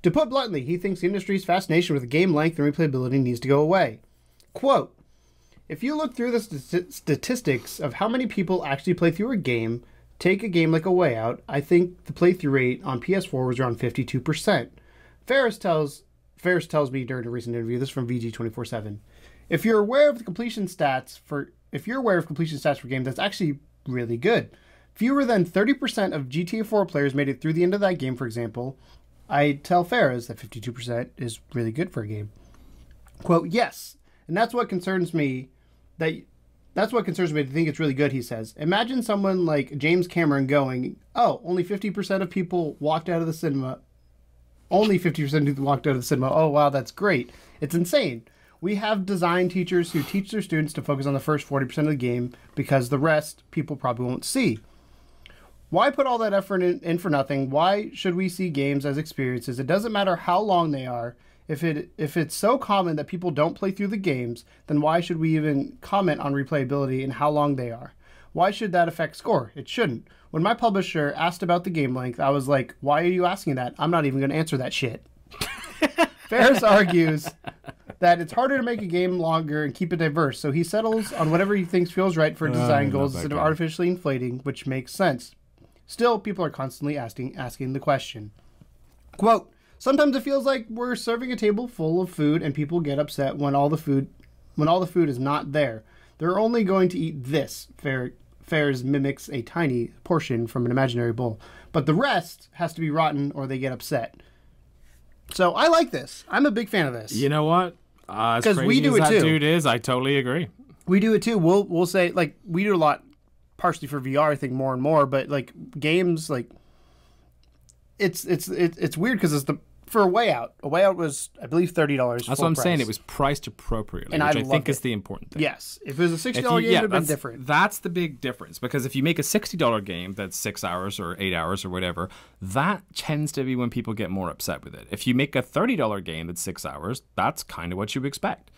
To put bluntly, he thinks the industry's fascination with game length and replayability needs to go away. Quote, if you look through the statistics of how many people actually play through a game, take a game like A Way Out, I think the playthrough rate on PS4 was around 52%. Fares tells me during a recent interview, this is from VG247, if you're aware of completion stats for games, that's actually really good. Fewer than 30% of GTA 4 players made it through the end of that game, for example. I tell Fares that 52% is really good for a game. Quote, yes, and that's what concerns me to think it's really good, he says. Imagine someone like James Cameron going, oh, only 50% of people walked out of the cinema. Only 50% of people walked out of the cinema. Oh, wow, that's great. It's insane. We have design teachers who teach their students to focus on the first 40% of the game because the rest people probably won't see. Why put all that effort in for nothing? Why should we see games as experiences? It doesn't matter how long they are. If it's so common that people don't play through the games, then why should we even comment on replayability and how long they are? Why should that affect score? It shouldn't. When my publisher asked about the game length, I was like, why are you asking that? I'm not even going to answer that shit. Fares argues that it's harder to make a game longer and keep it diverse, so he settles on whatever he thinks feels right for design goals instead of artificially inflating, which makes sense. Still, people are constantly asking the question. Quote, sometimes it feels like we're serving a table full of food and people get upset when all the food is not there. They're only going to eat this, fares mimics a tiny portion from an imaginary bowl, but the rest has to be rotten or they get upset. So I like this. I'm a big fan of this. You know what? Because we do it too. Dude is, I totally agree. We do it too. We'll say, like, we do a lot, partially for VR, I think, more and more, but like games, like it's weird because it's for a Way Out. A Way Out was, I believe, $30. That's what I'm saying. It was priced appropriately, which I think is the important thing. Yes. If it was a $60 game, it would have been different. That's the big difference. Because if you make a $60 game that's 6 hours or 8 hours or whatever, that tends to be when people get more upset with it. If you make a $30 game that's 6 hours, that's kind of what you expect.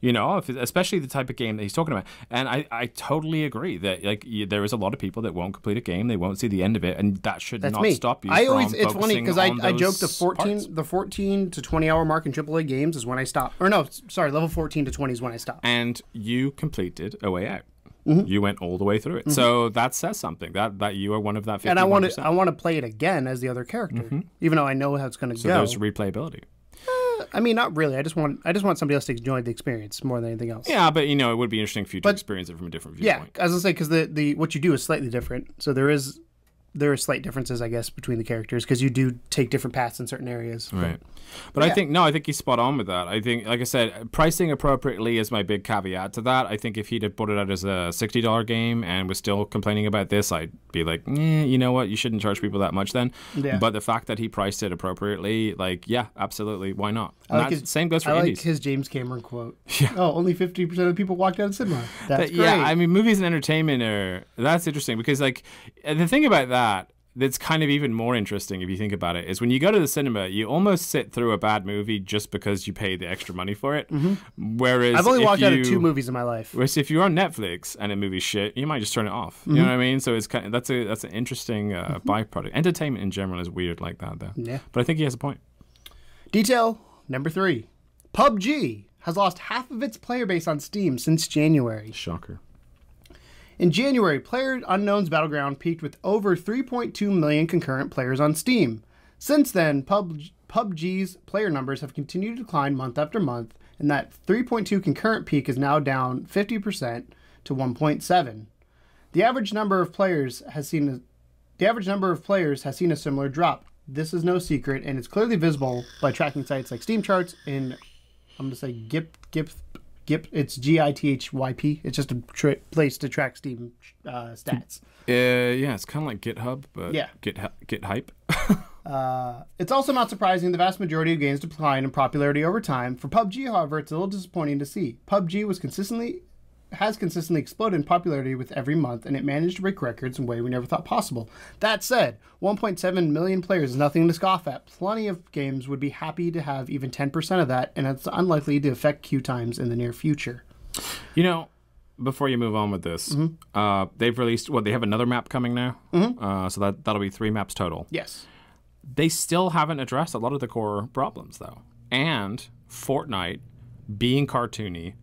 You know, especially the type of game that he's talking about. And I totally agree that there is a lot of people that won't complete a game, they won't see the end of it, and that should not stop you from it's funny because I joke the 14 to 20 hour mark in AAA games is when I stop. Or no, sorry, level 14 to 20 is when I stop. And you completed A Way Out. Mm-hmm. You went all the way through it. Mm-hmm. So that says something that you are one of that 51%. And I want to play it again as the other character, even though I know how it's going to go. So there's replayability. I mean, not really. I just want somebody else to enjoy the experience more than anything else. Yeah, but it would be interesting for you to experience it from a different viewpoint. Yeah, as I say, because the what you do is slightly different. So there are slight differences, I guess, between the characters because you do take different paths in certain areas. Right. But yeah. I think he's spot on with that. I think, like I said, pricing appropriately is my big caveat to that. I think if he'd have put it out as a $60 game and was still complaining about this, I'd be like, you know what? You shouldn't charge people that much then. Yeah. But the fact that he priced it appropriately, like, yeah, absolutely. Why not? Same goes for indies. I like his James Cameron quote. Yeah. Oh, only 50% of the people walked out of the cinema. That's great. Yeah, I mean, movies and entertainment that's interesting because, like, the thing about that's kind of even more interesting if you think about it is when you go to the cinema, you almost sit through a bad movie just because you pay the extra money for it. Mm-hmm. Whereas I've only walked out of 2 movies in my life. Whereas if you're on Netflix and a movie's shit, you might just turn it off. Mm-hmm. You know what I mean? So it's kind of, that's an interesting byproduct. Entertainment in general is weird like that, though. Yeah. But I think he has a point. Detail number 3: PUBG has lost half of its player base on Steam since January. Shocker. In January, PlayerUnknown's Battleground peaked with over 3.2 million concurrent players on Steam. Since then, PUBG's player numbers have continued to decline month after month, and that 3.2 concurrent peak is now down 50% to 1.7. The average number of players has seen a similar drop. This is no secret, and it's clearly visible by tracking sites like Steam Charts and I'm going to say GIP, it's GITHYP. It's just a place to track Steam stats. Yeah, it's kind of like GitHub, but Git Hype. It's also not surprising the vast majority of games decline in popularity over time. For PUBG, however, it's a little disappointing to see. PUBG has consistently exploded in popularity with every month, and it managed to break records in a way we never thought possible. That said, 1.7 million players is nothing to scoff at. Plenty of games would be happy to have even 10% of that, and it's unlikely to affect queue times in the near future. Before you move on with this, they've released, they have another map coming now? So that'll be 3 maps total. Yes. They still haven't addressed a lot of the core problems, though. And Fortnite, being cartoony,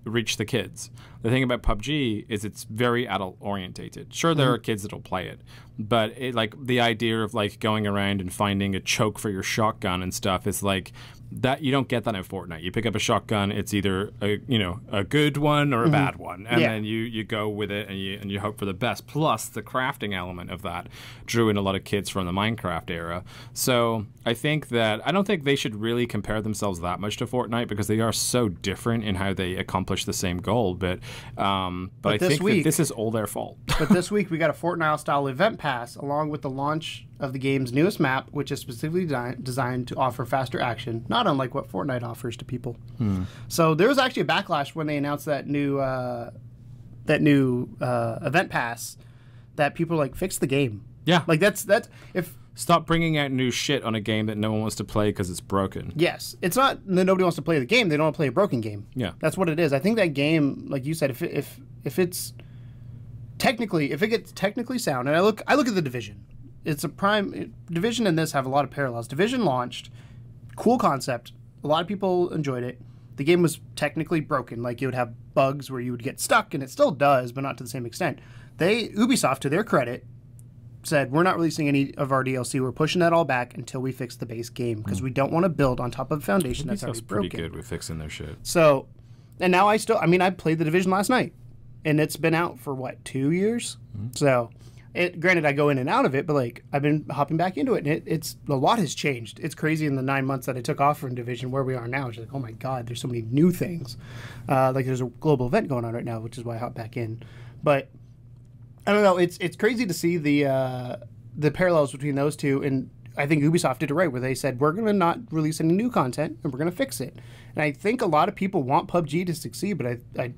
reach the kids. The thing about PUBG is it's very adult orientated. Sure, there are kids that'll play it, but the idea of going around and finding a choke for your shotgun and stuff is like that. You don't get that in Fortnite. You pick up a shotgun, it's either a good one or a bad one, and then you go with it and you hope for the best. Plus the crafting element of that drew in a lot of kids from the Minecraft era. So I don't think they should really compare themselves that much to Fortnite because they are so different in how they accomplish the same goal. But I think that this is all their fault. But this week we got a Fortnite-style event pass along with the launch of the game's newest map, which is specifically designed to offer faster action, not unlike what Fortnite offers to people. So there was actually a backlash when they announced that new event pass that people fix the game. Yeah, that's if. Stop bringing out new shit on a game that no one wants to play because it's broken. Yes. It's not that nobody wants to play the game. They don't want to play a broken game. Yeah. That's what it is. I think that game, like you said, if it gets technically sound, and I look at the Division. It's a prime Division and this have a lot of parallels. Division launched, cool concept. A lot of people enjoyed it. The game was technically broken. Like you would have bugs where you would get stuck, and it still does, but not to the same extent. Ubisoft, to their credit, said, we're not releasing any of our DLC. We're pushing that all back until we fix the base game because we don't want to build on top of a foundation that's already broken. Pretty good with fixing their shit. So, and now I played the Division last night, and it's been out for what, 2 years? So, granted, I go in and out of it, but like I've been hopping back into it, and it's a lot has changed. It's crazy in the 9 months that I took off from Division where we are now. It's like, oh my god, there's so many new things. Like there's a global event going on right now, which is why I hopped back in. But I don't know. It's crazy to see the parallels between those two, and I think Ubisoft did it right, where they said we're going to not release any new content and we're going to fix it. And I think a lot of people want PUBG to succeed, but I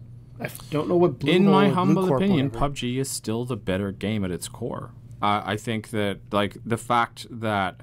don't know what Blue In Hole my or humble Blue Corp opinion, whatever. PUBG is still the better game at its core. I think that like the fact that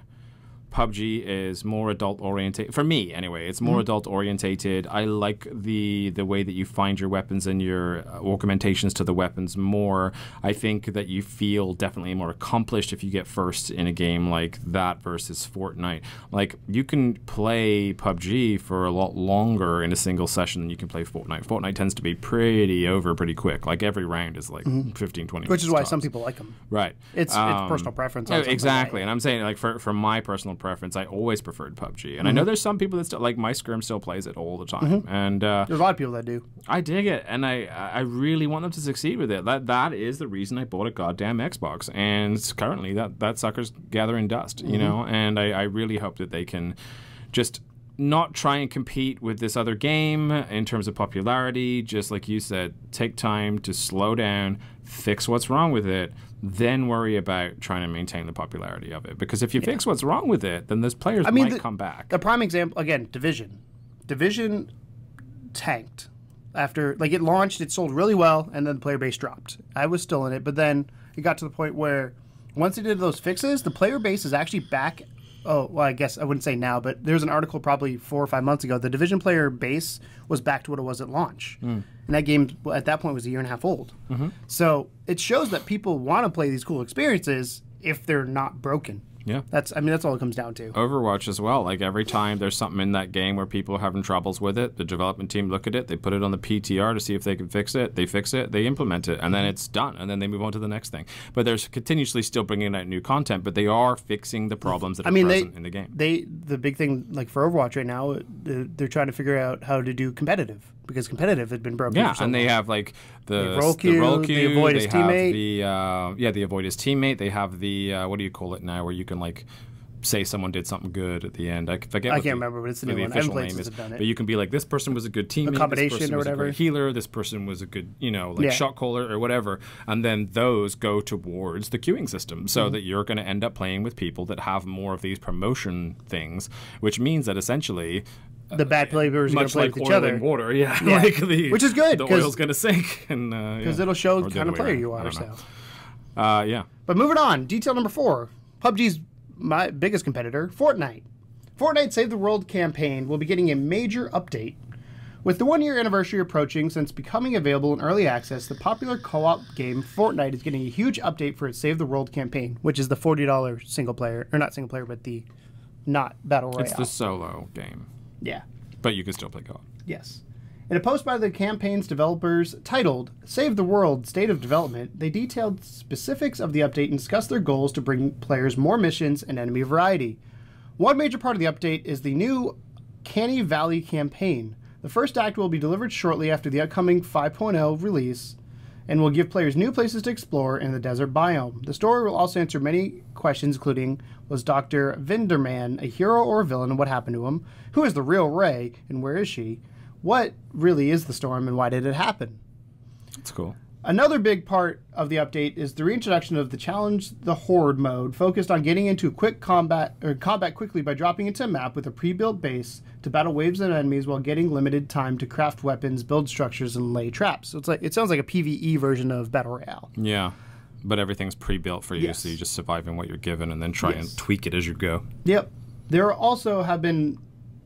PUBG is more adult oriented for me anyway. It's more adult orientated. I like the way that you find your weapons and your augmentations to the weapons more. I think that you feel definitely more accomplished if you get first in a game like that versus Fortnite. Like you can play PUBG for a lot longer in a single session than you can play Fortnite. Fortnite tends to be pretty pretty quick. Like every round is like 15, 20 Which is why tops. some people like them. Right. It's personal preference. On Exactly. And I'm saying like for my personal preference, I always preferred PUBG. And I know there's some people that still, like my scrim still plays it all the time. And there's a lot of people that do. I dig it. And I really want them to succeed with it. That is the reason I bought a goddamn Xbox. And currently that sucker's gathering dust, you know? And I really hope that they can just not try and compete with this other game in terms of popularity. Just like you said, take time to slow down, fix what's wrong with it, then worry about trying to maintain the popularity of it. Because if you fix what's wrong with it, then those players might come back. The prime example, again, Division. Division tanked. After, like, it launched, it sold really well, and then the player base dropped. I was still in it, but then it got to the point where once they did those fixes, the player base is actually back. Oh, well, I guess I wouldn't say now, but there's an article probably 4 or 5 months ago. The Division player base was back to what it was at launch. And that game, at that point, was a year and a half old. So it shows that people want to play these cool experiences if they're not broken. Yeah. That's all it comes down to. Overwatch as well. Like every time there's something in that game where people are having troubles with it, the development team look at it, they put it on the PTR to see if they can fix it. They fix it, they implement it, and then it's done, and then they move on to the next thing. But they're continuously still bringing out new content, but they are fixing the problems that are present in the game. The big thing, like for Overwatch right now, they're trying to figure out how to do competitive, because competitive had been broken. Yeah, for so and long. they have like the roll queue, the avoid his teammate. The avoid his teammate. They have the what do you call it now, where you can like say someone did something good at the end. I forget. I can't remember, but it's the new one. Official name is. But you can be like, this person was a good teammate. Accommodation this person or was whatever. A great healer. This person was a good, shot caller or whatever. And then those go towards the queuing system, so that you're going to end up playing with people that have more of these promotion things, which means that essentially the bad players are going to play like with each other. Water, like which is good, The oil's going to sink, and because it'll show the kind of player you are. So, yeah. But moving on, detail number 4: PUBG's my biggest competitor, Fortnite. Fortnite Save the World campaign will be getting a major update. With the 1-year anniversary approaching since becoming available in early access, the popular co-op game Fortnite is getting a huge update for its Save the World campaign, which is the $40 single player, or not single player, but the not battle royale. It's the solo game. Yeah. But you can still play co-op. Yes. In a post by the campaign's developers titled Save the World State of Development, they detailed specifics of the update and discussed their goals to bring players more missions and enemy variety. One major part of the update is the new Canny Valley campaign. The first act will be delivered shortly after the upcoming 5.0 release and will give players new places to explore in the desert biome. The story will also answer many questions, including, was Dr. Vinderman a hero or a villain and what happened to him? Who is the real Ray and where is she? What really is the storm and why did it happen? That's cool. Another big part of the update is the reintroduction of the Challenge the Horde mode, focused on getting into quick combat quickly by dropping into a map with a pre-built base to battle waves of enemies while getting limited time to craft weapons, build structures, and lay traps. So it sounds like a PvE version of Battle Royale. Yeah, but everything's pre-built for you, so you just survive in what you're given and then try and tweak it as you go. Yep. There also have been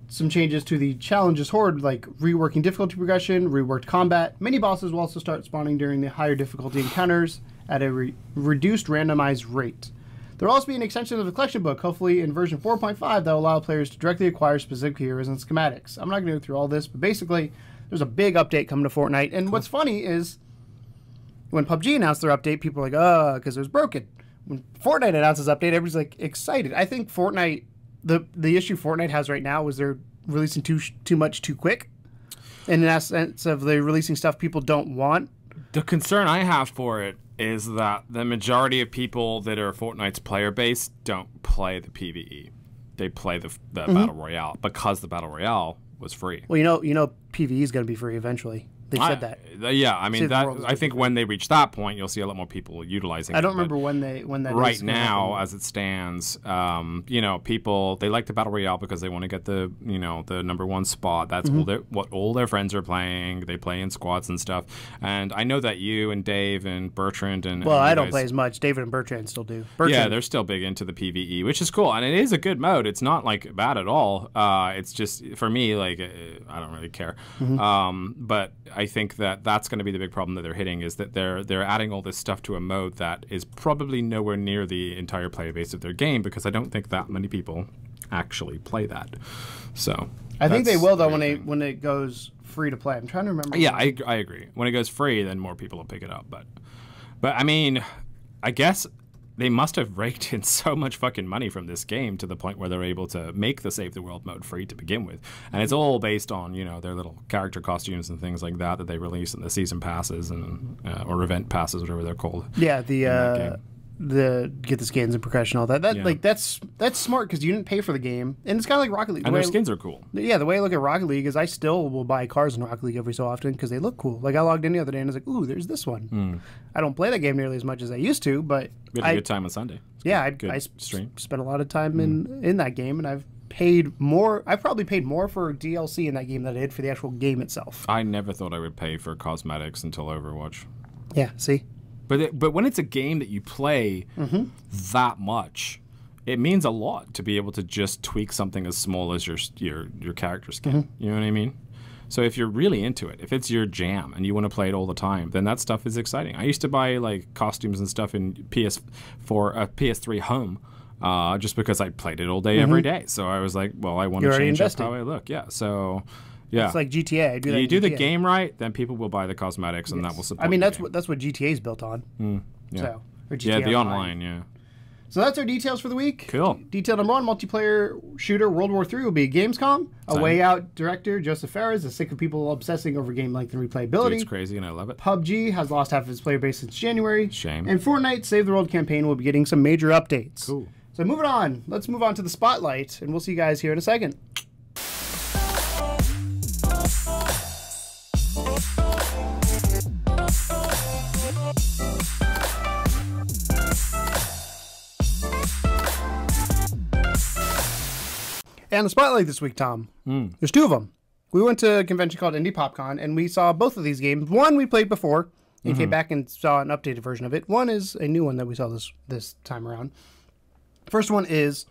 some changes to the Challenges Horde, like reworking difficulty progression, reworked combat. Many bosses will also start spawning during the higher difficulty encounters at a reduced randomized rate. There will also be an extension of the collection book, hopefully in version 4.5, that will allow players to directly acquire specific heroes and schematics. I'm not going to go through all this, but basically, there's a big update coming to Fortnite. And what's funny is, when PUBG announced their update, people are like, because it was broken. When Fortnite announces update, everybody's like excited. I think Fortnite, the issue Fortnite has right now is they're releasing too much too quick. In that sense of they're releasing stuff people don't want. The concern I have for it is that the majority of people that are Fortnite's player base don't play the PvE. They play the Battle Royale because the Battle Royale was free. Well, you know, PvE is going to be free eventually. They said that. Yeah, I mean, I think when they reach that point, you'll see a lot more people utilizing it. I don't remember when that right now, as it stands, you know, people, they like the Battle Royale because they want to get the, you know, the #1 spot. That's what all their friends are playing. They play in squads and stuff. And I know that you and Dave and Bertrand and... Well, I don't play as much. David and Bertrand still do. Yeah, they're still big into the PvE, which is cool. And it is a good mode. It's not, like, bad at all. It's just, for me, like, I don't really care. But I think that that's going to be the big problem that they're hitting, is that they're adding all this stuff to a mode that is probably nowhere near the entire player base of their game, because I don't think that many people actually play that. So I think they will, though, when it goes free to play. I'm trying to remember. Yeah, I agree. When it goes free, then more people will pick it up. But I mean, I guess they must have raked in so much fucking money from this game to the point where they're able to make the Save the World mode free to begin with. And it's all based on, you know, their little character costumes and things like that they release in the season passes and or event passes, whatever they're called. Yeah, the get the skins and progression, all that. Like that's smart, because you didn't pay for the game, and it's kind of like Rocket League. And their skins are cool. Yeah, the way I look at Rocket League is I still will buy cars in Rocket League every so often because they look cool. Like I logged in the other day and I was like, ooh, there's this one. I don't play that game nearly as much as I used to, but we had a good time on Sunday. Yeah, I spent a lot of time in that game, and I've paid more. I've probably paid more for DLC in that game than I did for the actual game itself. I never thought I would pay for cosmetics until Overwatch. Yeah, see. But when it's a game that you play that much, it means a lot to be able to just tweak something as small as your character skin. You know what I mean? So if you're really into it, if it's your jam and you want to play it all the time, then that stuff is exciting. I used to buy like costumes and stuff in PS3 Home, just because I played it all day every day. So I was like, well, I want to change up how I look. Yeah, so. Yeah, it's like GTA. You do the game right, then people will buy the cosmetics, and that will support. I mean, that's what GTA is built on. Yeah, so, or GTA the online. Yeah. So that's our details for the week. Cool. Detail number 1: multiplayer shooter World War III will be Gamescom. A Way Out director Joseph Fares is sick of people obsessing over game length and replayability. It's crazy, and I love it. PUBG has lost half of its player base since January. Shame. And Fortnite Save the World campaign will be getting some major updates. Cool. So moving on, let's move on to the spotlight, and we'll see you guys here in a second. And the spotlight this week, Tom, there's 2 of them. We went to a convention called Indie PopCon, and we saw both of these games. One we played before, and came back and saw an updated version of it. One is a new one that we saw this time around. First one is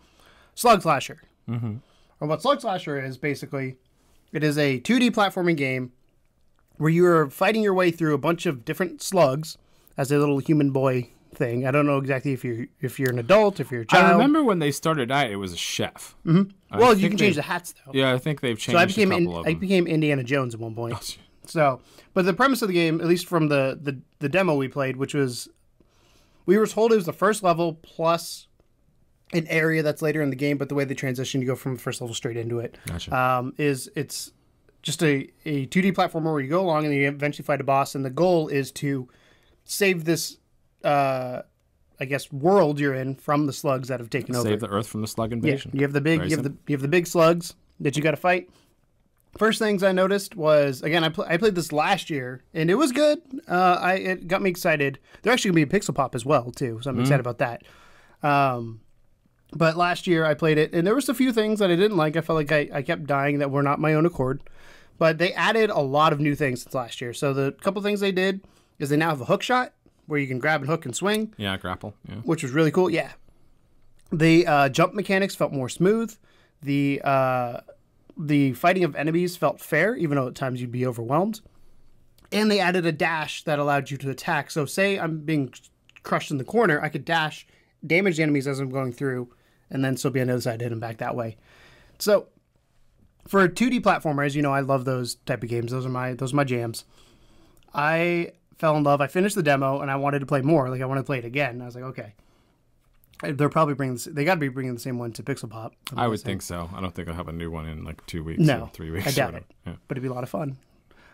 Slug Slasher. And what Slug Slasher is, basically, it is a 2D platforming game where you are fighting your way through a bunch of different slugs as a little human boy thing. I don't know exactly if you're an adult, if you're a child. I remember when they started out, it was a chef. Well, you can change the hats, though. Yeah, I think they've changed a couple of them. I became Indiana Jones at one point. So, but the premise of the game, at least from the demo we played, which was, we were told it was the first level plus an area that's later in the game, but the way they transition, you go from the first level straight into it. Gotcha. It's just a 2D platformer where you go along and you eventually fight a boss, and the goal is to save this I guess world you're in from the slugs that have taken over. Save the Earth from the slug invasion. Yeah, you have the big slugs that you got to fight. First things I noticed was, again, I played this last year and it was good. It got me excited. They're actually gonna be a Pixel Pop as well too, so I'm excited about that. But last year I played it and there was a few things that I didn't like. I felt like I kept dying that were not my own accord. But they added a lot of new things since last year. So the couple things they did is they now have a hook shot, where you can grab and hook and swing. Yeah, grapple. Yeah. Which was really cool. Yeah. The jump mechanics felt more smooth. The fighting of enemies felt fair, even though at times you'd be overwhelmed. And they added a dash that allowed you to attack. So say I'm being crushed in the corner, I could dash, damage the enemies as I'm going through, and then still be on the other side, hit them back that way. So for a 2D platformer, as you know, I love those type of games. Those are my jams. I fell in love. I finished the demo and I wanted to play more. Like I wanted to play it again. I was like, okay, they're probably they got to be bringing the same one to Pixel Pop. I would think so. I don't think I'll have a new one in like 2 weeks or 3 weeks. I doubt it. Yeah. But it'd be a lot of fun.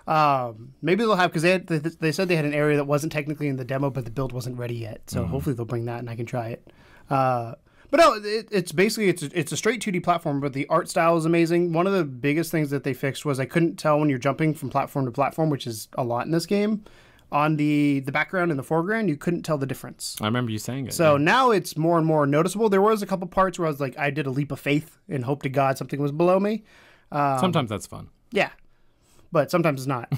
Maybe they'll have, because they said they had an area that wasn't technically in the demo, but the build wasn't ready yet. So hopefully they'll bring that and I can try it. But no, it's basically it's a straight 2D platform, but the art style is amazing. One of the biggest things that they fixed was I couldn't tell when you're jumping from platform to platform, which is a lot in this game. On the background and the foreground, you couldn't tell the difference. I remember you saying it. So now it's more and more noticeable. There was a couple parts where I was like, I did a leap of faith and hope to God something was below me. Sometimes that's fun. Yeah, but sometimes it's not.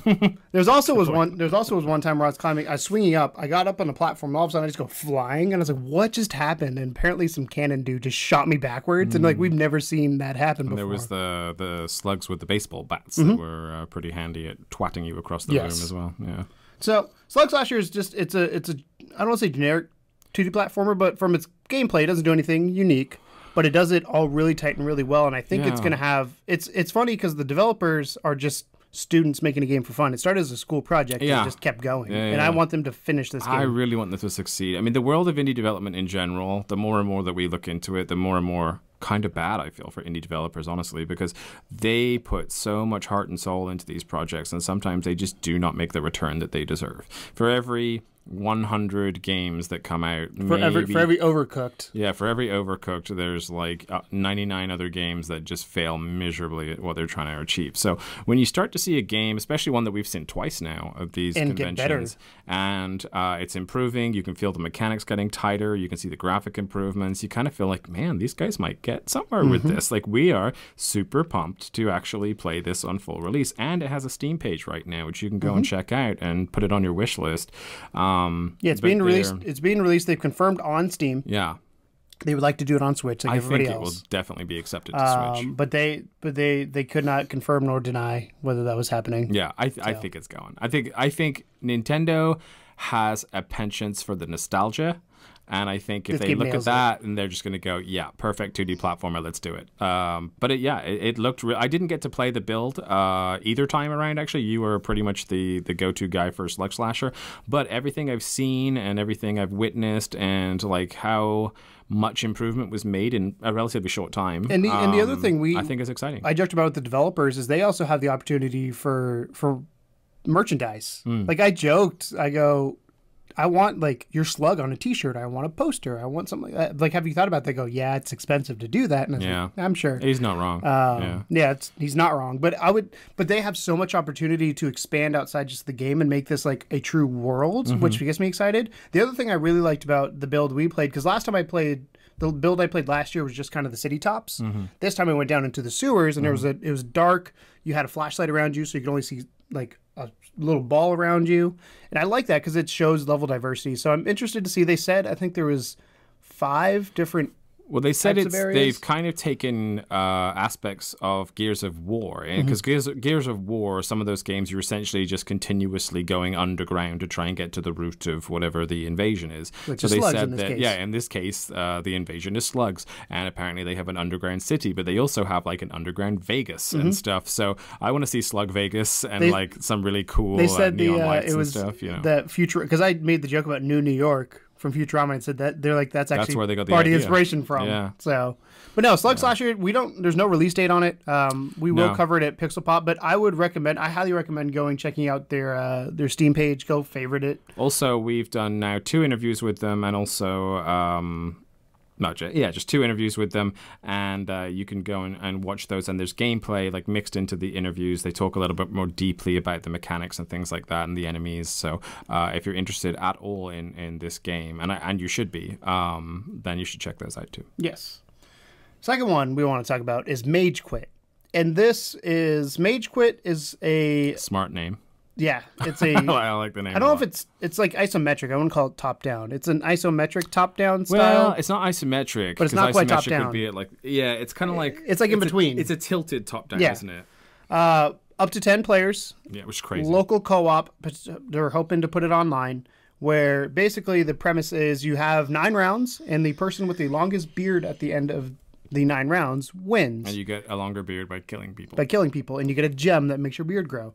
There's also was one time where I was swinging up. I got up on the platform, and all of a sudden I just go flying, and I was like, "What just happened?" And apparently, some cannon dude just shot me backwards, and like we've never seen that happen before. There was the slugs with the baseball bats that were pretty handy at twatting you across the room as well. Yeah. So Slug Slasher is just it's a I don't want to say generic 2D platformer, but from its gameplay, it doesn't do anything unique. But it does it all really tight and really well, and I think it's going to have... It's funny because the developers are just students making a game for fun. It started as a school project and it just kept going. And I want them to finish this game. I really want them to succeed. I mean, the world of indie development in general, the more and more that we look into it, the more and more kind of bad I feel for indie developers, honestly, because they put so much heart and soul into these projects, and sometimes they just do not make the return that they deserve. For every 100 games that come out, for every Overcooked. Yeah, for every Overcooked, there's like 99 other games that just fail miserably at what they're trying to achieve. So when you start to see a game, especially one that we've seen twice now of these conventions, and it's improving, you can feel the mechanics getting tighter, you can see the graphic improvements, you kind of feel like, man, these guys might get somewhere with this. Like, we are super pumped to actually play this on full release, and it has a Steam page right now, which you can go and check out and put it on your wish list. It's being released. It's being released. They've confirmed on Steam. Yeah, they would like to do it on Switch, like everybody else. I think it will definitely be accepted to Switch. But they could not confirm nor deny whether that was happening. Yeah, I think it's going. I think Nintendo has a penchant for the nostalgia. And I think if they look at that and they're just going to go, yeah, perfect 2D platformer, let's do it. But it looked I didn't get to play the build either time around, actually. You were pretty much the go-to guy for Slug Slasher. But everything I've seen and everything I've witnessed and like how much improvement was made in a relatively short time. And the other thing I think is exciting. I joked about with the developers is they also have the opportunity for merchandise. Like I joked, I go, I want like your slug on a T-shirt. I want a poster. I want something like that. Like, have you thought about that? They go, yeah, it's expensive to do that. And like, I'm sure he's not wrong. He's not wrong. But they have so much opportunity to expand outside just the game and make this like a true world, which gets me excited. The other thing I really liked about the build we played, because last time I played, the build I played last year was just kind of the city tops. This time I went down into the sewers, and it was dark. You had a flashlight around you, so you could only see like a little ball around you, and I like that because it shows level diversity. So I'm interested to see. They said I think there was 5 different. Well, they said they've kind of taken aspects of Gears of War, because Gears of War, some of those games, you're essentially just continuously going underground to try and get to the root of whatever the invasion is. Which is slugs in this case. Yeah, in this case, the invasion is slugs, and apparently they have an underground city, but they also have like an underground Vegas and stuff. So I want to see Slug Vegas and like some really cool neon lights and stuff. You know, that future, because I made the joke about New York from Futurama and said that they're like that's where they got the part of idea. the inspiration from. Yeah. So, but no, Slug Slasher, there's no release date on it. We will cover it at Pixel Pop, but I highly recommend checking out their Steam page. Go favorite it. Also, we've done now 2 interviews with them, and also just 2 interviews with them, and you can go and watch those, and there's gameplay like mixed into the interviews. They talk a little bit more deeply about the mechanics and things like that and the enemies. So if you're interested at all in this game, and you should be, then you should check those out too. Yes. Second one we want to talk about is Mage Quit, and Mage Quit is a smart name. Yeah, it's a. I like the name. I don't know if it's like isometric. I wouldn't call it top down. It's an isometric top down style. Well, it's not isometric, but it's not quite top down. Would be it's kind of like it's like in between. It's a tilted top down, isn't it? Up to 10 players. Yeah, which is crazy. Local co-op. They're hoping to put it online, where basically the premise is you have 9 rounds, and the person with the longest beard at the end of the 9 rounds wins. And you get a longer beard by killing people. And you get a gem that makes your beard grow.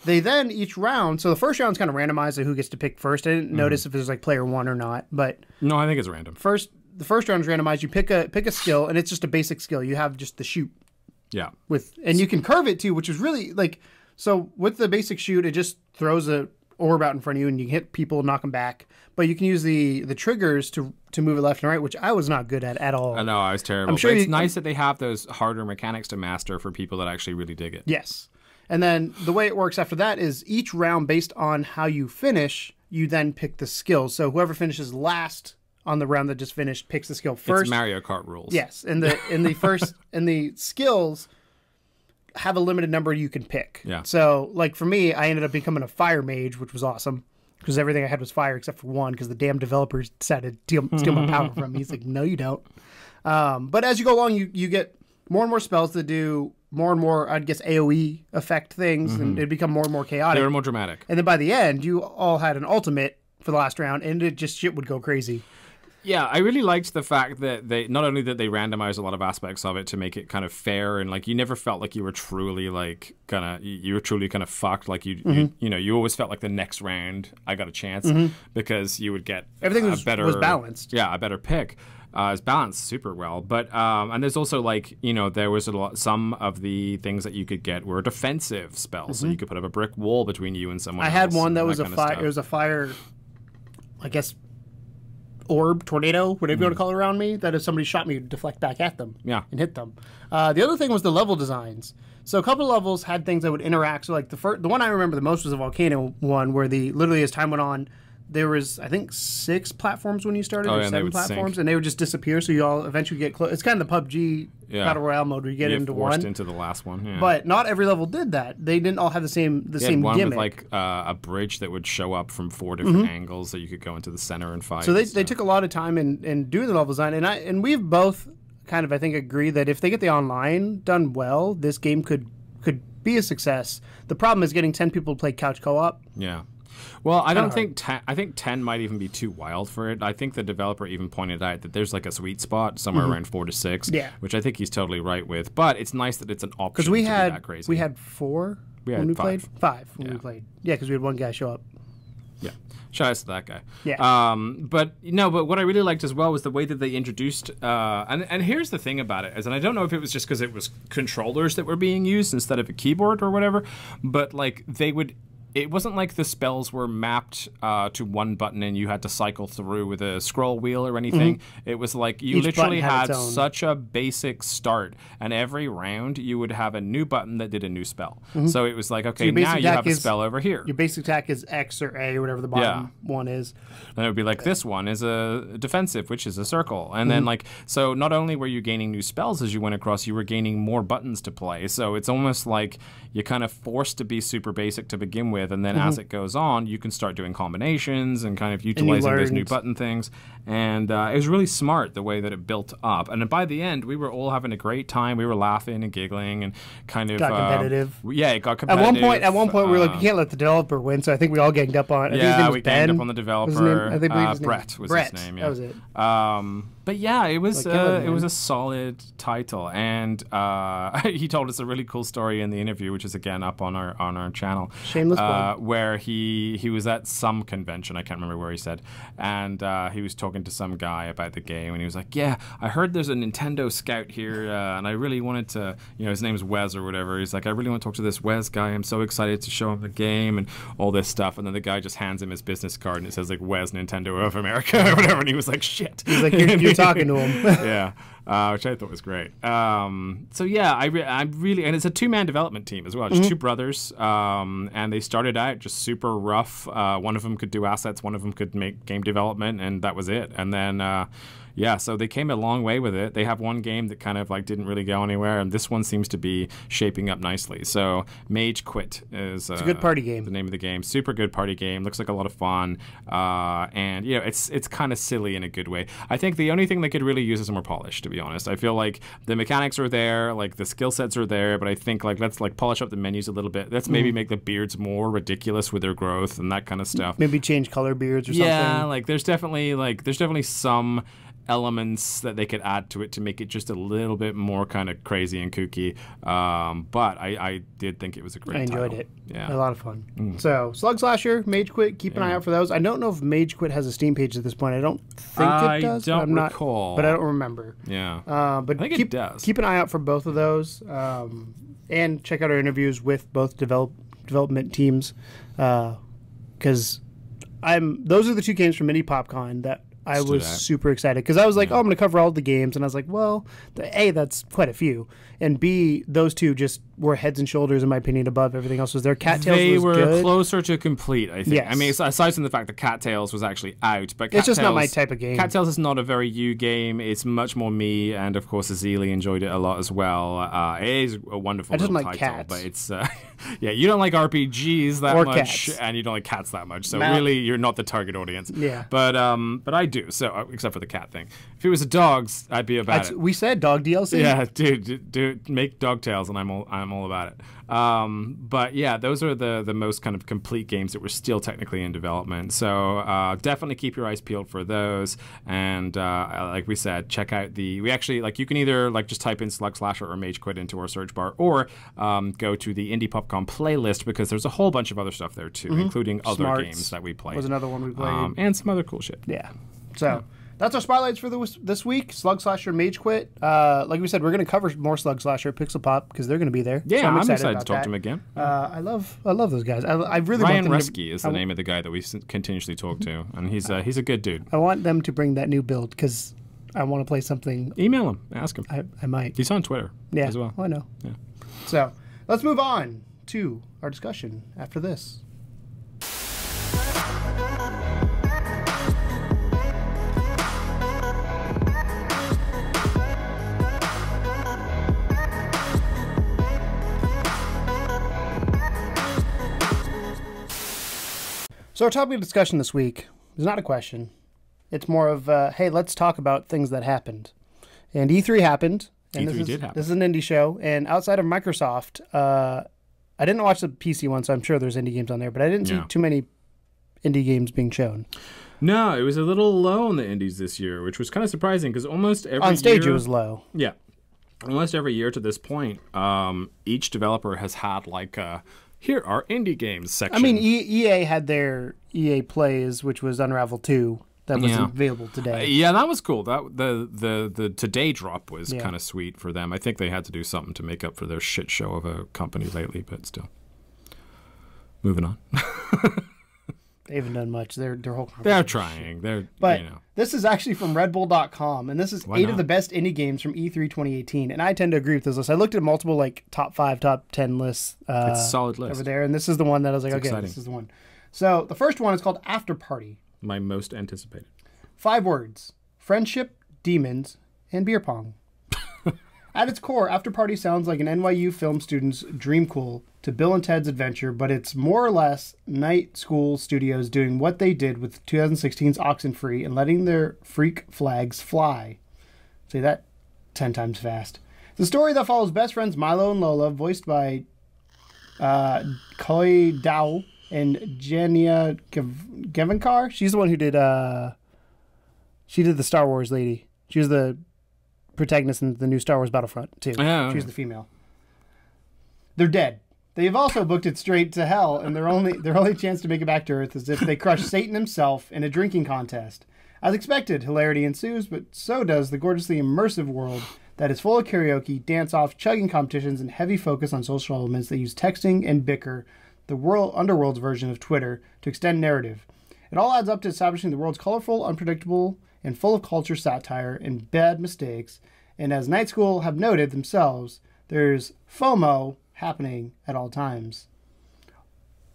They then, each round, so the first round's kind of randomized who gets to pick first. I didn't notice if there's like player 1 or not, but... No, I think it's random. The first round's randomized. You pick a skill, and it's just a basic skill. You have just the shoot. Yeah. And you can curve it too, which is really, like, So with the basic shoot, it just throws a orb out in front of you, and you hit people, knock them back. But you can use the triggers to move it left and right, which I was not good at all. I know, I was terrible. I'm sure it's nice that they have those harder mechanics to master for people that actually really dig it. Yes. And then the way it works after that is each round, based on how you finish, you then pick the skills. So whoever finishes last on the round that just finished picks the skill first. It's Mario Kart rules. Yes. And the skills have a limited number you can pick. Yeah. So like for me, I ended up becoming a fire mage, which was awesome. Because everything I had was fire except for one, because the damn developers decided to steal my power from me. He's like, no, you don't. But as you go along, you get more and more spells that do more and more, I'd guess, AoE effect things, and it become more and more chaotic. They were more dramatic. And then by the end, you all had an ultimate for the last round, and it just shit would go crazy. Yeah, I really liked the fact that they not only that they randomized a lot of aspects of it to make it kind of fair, and like you never felt like you were truly like you were truly kind of fucked. Like you know, you always felt like the next round I got a chance because you would get everything was balanced. Yeah, a better pick. It's balanced super well, but and there's also like there was some of the things that you could get were defensive spells, so you could put up a brick wall between you and someone. I had one that was a fire. It was a fire, I guess, orb, tornado, whatever you want to call it, around me, that if somebody shot me, would deflect back at them and hit them. The other thing was the level designs. So a couple of levels had things that would interact. So like the one I remember the most was the volcano one, where literally as time went on, there was, I think, 6 platforms when you started, or 7 platforms, sink. And they would just disappear, so you all eventually get close. It's kind of the PUBG Battle Royale mode where you get into forced one. into the last one, yeah. But not every level did that. They didn't all have the same one gimmick. With like a bridge that would show up from 4 different angles that you could go into the center and fight. So they took a lot of time in doing the level design, and we've both kind of, I think, agree that if they get the online done well, this game could be a success. The problem is getting 10 people to play couch co-op. Yeah. Well, I don't think 10. I think 10 might even be too wild for it. I think the developer even pointed out that there's like a sweet spot somewhere around 4 to 6. Yeah. Which I think he's totally right with. But it's nice that it's an option. Because we had 4 when we 5. played 5 when we played. Yeah, because we had one guy show up. Yeah. Shout out to that guy. Yeah. But what I really liked as well was the way that they introduced. And here's the thing about it is, and I don't know if it was just because it was controllers that were being used instead of a keyboard or whatever, but like they would. It wasn't like the spells were mapped to one button and you had to cycle through with a scroll wheel or anything. It was like you literally had such a basic start, and every round you would have a new button that did a new spell. So it was like, okay, now you have a spell over here. Your basic attack is X or A or whatever the bottom one is. And it would be like, this one is a defensive, which is a circle. And then like, so not only were you gaining new spells as you went across, you were gaining more buttons to play. So it's almost like you're kind of forced to be super basic to begin with. And then as it goes on, you can start doing combinations and kind of utilizing those new button things. And it was really smart the way that it built up. And by the end, we were all having a great time. We were laughing and giggling and kind of... Got competitive. Yeah, it got competitive. At one point, we were like, you can't let the developer win. So I think we all ganged up on it. We ganged up on the developer. Brett was his name. Yeah. That was it. But yeah, it was a solid title, and he told us a really cool story in the interview, which is again up on our channel. Shameless plug. Where he was at some convention, I can't remember where he said, and he was talking to some guy about the game, and he was like, "Yeah, I heard there's a Nintendo scout here, and I really wanted to, his name's Wes or whatever. He's like, I really want to talk to this Wes guy. I'm so excited to show him the game and all this stuff." And then the guy just hands him his business card, and it says like Wes Nintendo of America or whatever, and he was like, "Shit." He's like, "You're talking to him." Yeah. Which I thought was great. So yeah, I really, and it's a 2-man development team as well, just 2 brothers, and they started out just super rough. One of them could do assets, one of them could make game development, and that was it. And then so they came a long way with it. They have one game that kind of like didn't really go anywhere, and this one seems to be shaping up nicely. So Mage Quit is it's a good party game. The name of the game, super good party game. Looks like a lot of fun, and it's kind of silly in a good way. I think the only thing they could really use is more polish, to be honest. I feel like the mechanics are there, like the skill sets are there, but I think like let's like polish up the menus a little bit. Let's maybe make the beards more ridiculous with their growth and that kind of stuff. Maybe change color beards or something. Yeah, like there's definitely some elements that they could add to it to make it just a little bit more kind of crazy and kooky. But I did think it was a great title. I enjoyed it. Yeah. A lot of fun. So, Slug Slasher, Mage Quit, keep an eye out for those. I don't know if Mage Quit has a Steam page at this point. I don't think it does. I don't recall. But I don't remember. Yeah. But I think it does. Keep an eye out for both of those. And check out our interviews with both development teams, because those are the two games from Indie PopCon that I was super excited, because I was like, oh, I'm going to cover all the games, and I was like, well, A, that's quite a few, and B, those two just were heads and shoulders, in my opinion, above everything else. Was there Cattails was good. They were closer to complete, I think. Yes. I mean, aside from the fact that Cattails was actually out, but it's just not my type of game. Cattails is not a very you game. It's much more me, and of course, Azili enjoyed it a lot as well. It is a wonderful I just little like title, cats. but it's yeah, you don't like RPGs that or much, cats. and you don't like cats that much. So really, you're not the target audience. Yeah, but I do. So except for the cat thing. If it was a dogs, I'd be about it. We said dog DLC. Yeah, dude, make dog tails, and I'm all about it. But yeah, those are the most kind of complete games that were still technically in development. So definitely keep your eyes peeled for those. And like we said, check out we actually, like, you can either like just type in Slug Slasher or Mage Quit into our search bar, or go to the Indie PopCon playlist, because there's a whole bunch of other stuff there too, including other games that we played. Was another one we played, and some other cool shit. Yeah. So. That's our spotlights for this week. Slug Slasher Mage Quit. Like we said, we're going to cover more Slug Slasher Pixel Pop, because they're going to be there. Yeah, so I'm excited to talk to them again. I love those guys. I really Ryan want Resky is the name of the guy that we continuously talk to, and he's a good dude. I want them to bring that new build, because I want to play something. Email him, ask him. I might. He's on Twitter as well. I know. Yeah. So let's move on to our discussion after this. So our topic of discussion this week is not a question. It's more of, hey, let's talk about things that happened. And E3 happened. And E3 did happen. This is an indie show. And outside of Microsoft, I didn't watch the PC one, so I'm sure there's indie games on there. But I didn't see too many indie games being shown. No, it was a little low on the indies this year, which was kind of surprising, because almost every year... On stage it was low. Yeah. Almost every year to this point, each developer has had like a... Here are indie games section. I mean, EA had their EA Plays, which was Unravel 2, that was available today. Yeah, that was cool. That the today drop was kind of sweet for them. I think they had to do something to make up for their shit show of a company lately, but still. Moving on. They haven't done much. Their whole They're trying. But this is actually from RedBull.com, and this is 8 of the best indie games from E3 2018. And I tend to agree with this list. I looked at multiple like top 5, top 10 lists. It's a solid list over there, and this is the one that I was like, okay, this is the one. So the first one is called After Party. My most anticipated. 5 words: friendship, demons, and beer pong. At its core, After Party sounds like an NYU film student's dream cool to Bill and Ted's Adventure, but it's more or less night school studios doing what they did with 2016's Oxenfree and letting their freak flags fly. Say that 10 times fast. The story that follows best friends Milo and Lola, voiced by Koi Dao and Jenya Gevinkar. She's the one who did she did the Star Wars lady. She was the protagonist in the new Star Wars Battlefront too. She's the female. They're dead. They've also booked it straight to hell, and their only chance to make it back to Earth is if they crush Satan himself in a drinking contest. As expected, hilarity ensues, but so does the gorgeously immersive world that is full of karaoke, dance-off, chugging competitions, and heavy focus on social elements that use texting and bicker, the underworld's version of Twitter, to extend narrative. It all adds up to establishing the world's colorful, unpredictable, and full of culture satire and bad mistakes. And as Night School have noted themselves, there's FOMO happening at all times.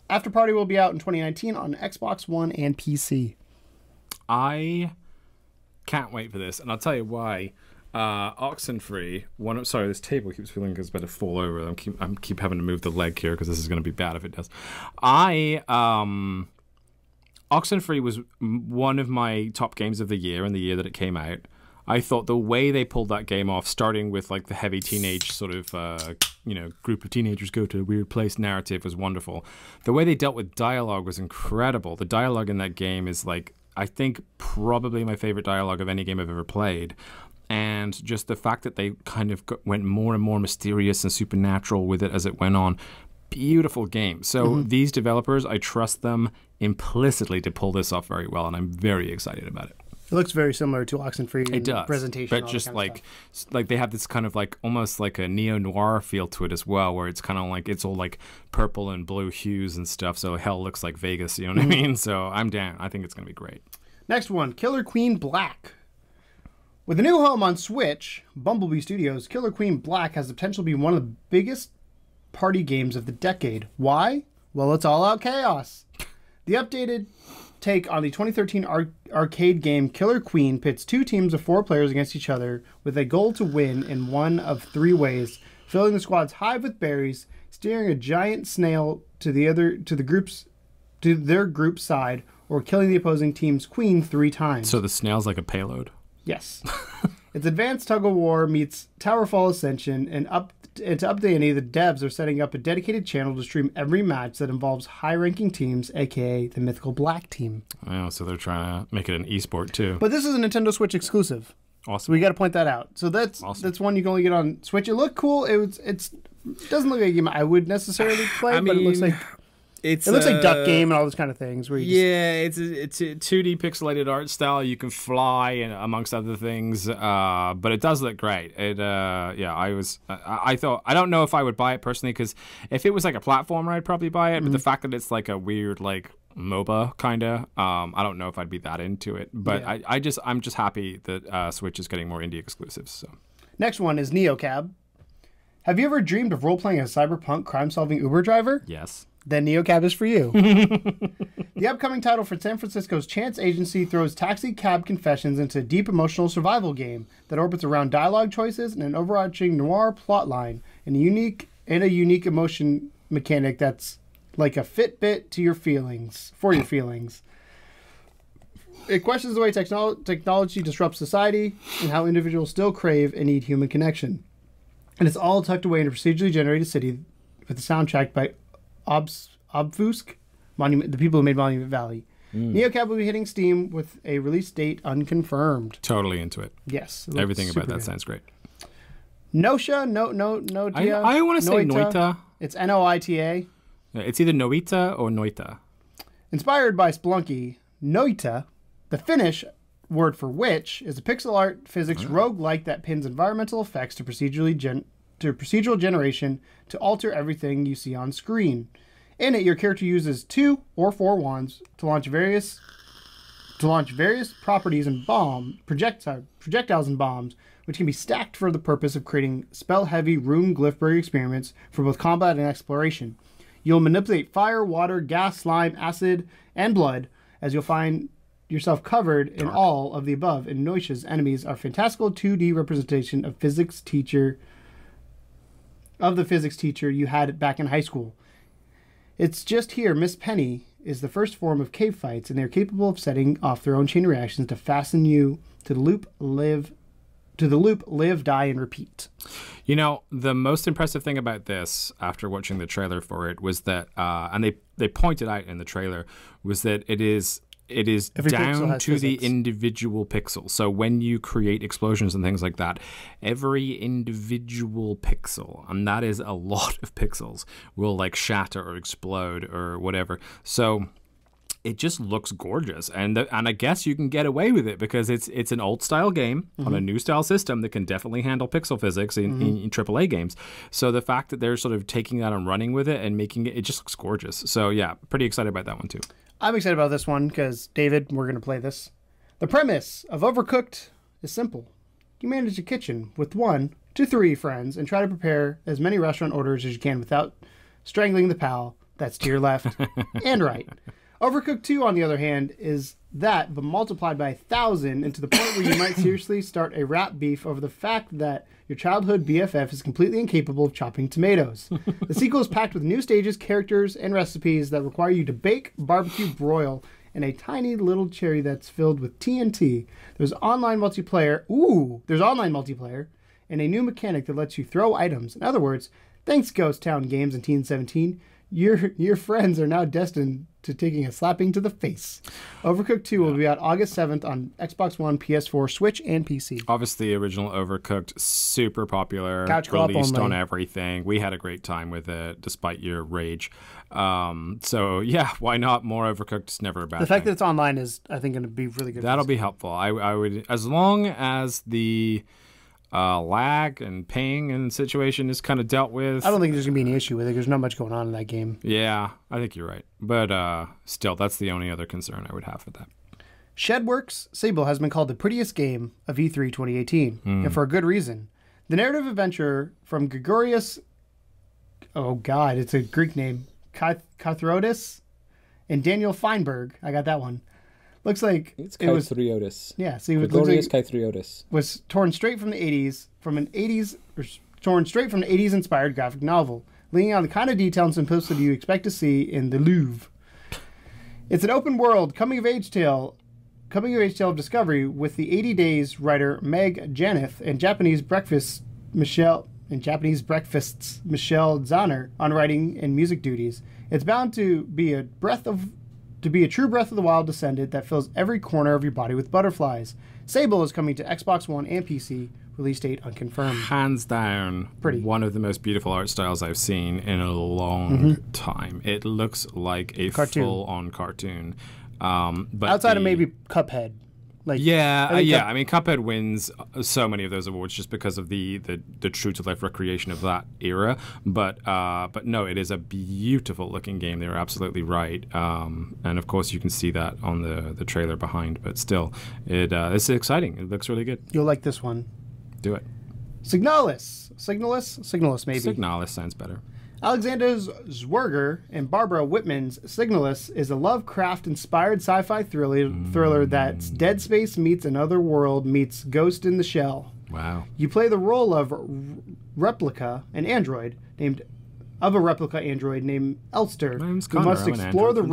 After Party will be out in 2019 on Xbox One and PC. I can't wait for this, and I'll tell you why. Oxenfree. This table keeps feeling it's about to fall over. I keep having to move the leg here because this is going to be bad if it does. Oxenfree was one of my top games of the year in the year that it came out. I thought the way they pulled that game off, starting with like the heavy teenage sort of, group of teenagers go to a weird place narrative, was wonderful. The way they dealt with dialogue was incredible. The dialogue in that game is like, I think probably my favorite dialogue of any game I've ever played. And just the fact that they kind of went more and more mysterious and supernatural with it as it went on. Beautiful game. So these developers, I trust them implicitly to pull this off very well, and I'm very excited about it. It looks very similar to Oxenfree. It does, presentation, but just like they have this kind of like almost like a neo-noir feel to it as well, where it's kind of like it's all like purple and blue hues and stuff. So hell looks like Vegas. You know what I mean? So I'm down. I think it's gonna be great. Next one, Killer Queen Black. With a new home on Switch, Bumblebee Studios, Killer Queen Black has the potential to be one of the biggest party games of the decade. Why? Well, it's all out chaos. The updated take on the 2013 arcade game Killer Queen pits 2 teams of 4 players against each other with a goal to win in one of 3 ways: filling the squad's hive with berries, steering a giant snail to their group's side, or killing the opposing team's queen 3 times. So the snail's like a payload? Yes. It's advanced tug-of-war meets Towerfall Ascension, and to update any, the devs are setting up a dedicated channel to stream every match that involves high-ranking teams, a.k.a. the mythical Black Team. Oh, so they're trying to make it an esport, too. But this is a Nintendo Switch exclusive. Awesome. So we got to point that out. So that's one you can only get on Switch. It looked cool. It doesn't look like a game I would necessarily play, but it looks like... It looks like Duck Game and all those kind of things. Where it's a 2D pixelated art style. You can fly, and amongst other things, but it does look great. I thought, I don't know if I would buy it personally, because if it was like a platformer, I'd probably buy it. But the fact that it's like a weird like MOBA kind of, I don't know if I'd be that into it. But yeah. I'm just happy that Switch is getting more indie exclusives. So next one is NeoCab. Have you ever dreamed of role-playing a cyberpunk crime-solving Uber driver? Yes. Then NeoCab is for you. The upcoming title for San Francisco's Chance Agency throws taxi cab confessions into a deep emotional survival game that orbits around dialogue choices and an overarching noir plotline, and a unique emotion mechanic that's like a Fitbit to your feelings, for your feelings. It questions the way technology disrupts society and how individuals still crave and need human connection. And it's all tucked away in a procedurally generated city with a soundtrack by Obfusc, the people who made Monument Valley. NeoCab will be hitting Steam with a release date unconfirmed. Totally into it. Yes. Everything about that sounds great. Noita. I want to say Noita. It's Noita. It's either Noita or Noita. Inspired by Spelunky, Noita, the Finnish word for witch, is a pixel art physics roguelike that pins environmental effects to procedural generation to alter everything you see on screen. In it, your character uses 2 or 4 wands to launch various properties and projectiles and bombs, which can be stacked for the purpose of creating spell-heavy rune glyphberry experiments for both combat and exploration. You'll manipulate fire, water, gas, slime, acid, and blood, as you'll find yourself covered in all of the above, and Noita's enemies are fantastical 2D representation of the physics teacher you had back in high school. It's just here Miss Penny is the first form of cave fights, and they're capable of setting off their own chain reactions to fasten you to the loop, live, die, and repeat. You know, the most impressive thing about this, after watching the trailer for it, was that, and they pointed out in the trailer, was that it is down to the individual pixel. So when you create explosions and things like that, every individual pixel, and that is a lot of pixels, will like shatter or explode or whatever. So it just looks gorgeous, and I guess you can get away with it because it's an old style game on a new style system that can definitely handle pixel physics in AAA games. So the fact that they're sort of taking that and running with it and making it just looks gorgeous. So yeah, pretty excited about that one too. I'm excited about this one because, David, we're going to play this. The premise of Overcooked is simple. You manage a kitchen with 1 to 3 friends and try to prepare as many restaurant orders as you can without strangling the pal that's to your left and right. Overcooked 2, on the other hand, is that, but multiplied by 1,000, and to the point where you might seriously start a rap beef over the fact that your childhood BFF is completely incapable of chopping tomatoes. The sequel is packed with new stages, characters, and recipes that require you to bake, barbecue, broil, in a tiny little cherry that's filled with TNT. There's online multiplayer, and a new mechanic that lets you throw items. In other words, thanks Ghost Town Games in Teen 17, your friends are now destined to taking a slapping to the face. Overcooked 2 will be out August 7th on Xbox One, PS4, Switch, and PC. Obviously, original Overcooked, super popular. Couch co-op released only. on everything. We had a great time with it, despite your rage. So, yeah, why not? More Overcooked is never a bad thing. The fact that it's online is, I think, going to be really good. That'll be helpful. I would, as long as the lag and ping and situation is kind of dealt with. I don't think there's going to be any issue with it. There's not much going on in that game. Yeah, I think you're right. But still, that's the only other concern I would have with that. Shedworks Sable has been called the prettiest game of E3 2018, and for a good reason. The narrative adventure from Gregorius, oh god, it's a Greek name, Carthrodis, and Daniel Feinberg, I got that one. Looks like it's Kythriotis. Yeah, see, it Gregorius Kythriotis was torn straight from the 80s, torn straight from the 80s inspired graphic novel, leaning on the kind of detail and simplicity you expect to see in the Louvre. It's an open world coming of age tale of discovery with the 80 Days writer Meg Janeth and Japanese breakfasts Michelle Zanner on writing and music duties. It's bound to be a true breath of the wild descendant that fills every corner of your body with butterflies. Sable is coming to Xbox One and PC. Release date unconfirmed. Hands down, pretty. One of the most beautiful art styles I've seen in a long time. It looks like a full-on cartoon. But outside of maybe Cuphead. I mean, Cuphead wins so many of those awards just because of the true to life recreation of that era. But no, it is a beautiful looking game. They were absolutely right. And of course, you can see that on the trailer behind. But still, it's exciting. It looks really good. You'll like this one. Do it. Signalis maybe. Signalis sounds better. Alexander Zwerger and Barbara Whitman's Signalis is a Lovecraft-inspired sci-fi thriller that's Dead Space meets Another World meets Ghost in the Shell. Wow. You play the role of a replica android named Elster, who must explore the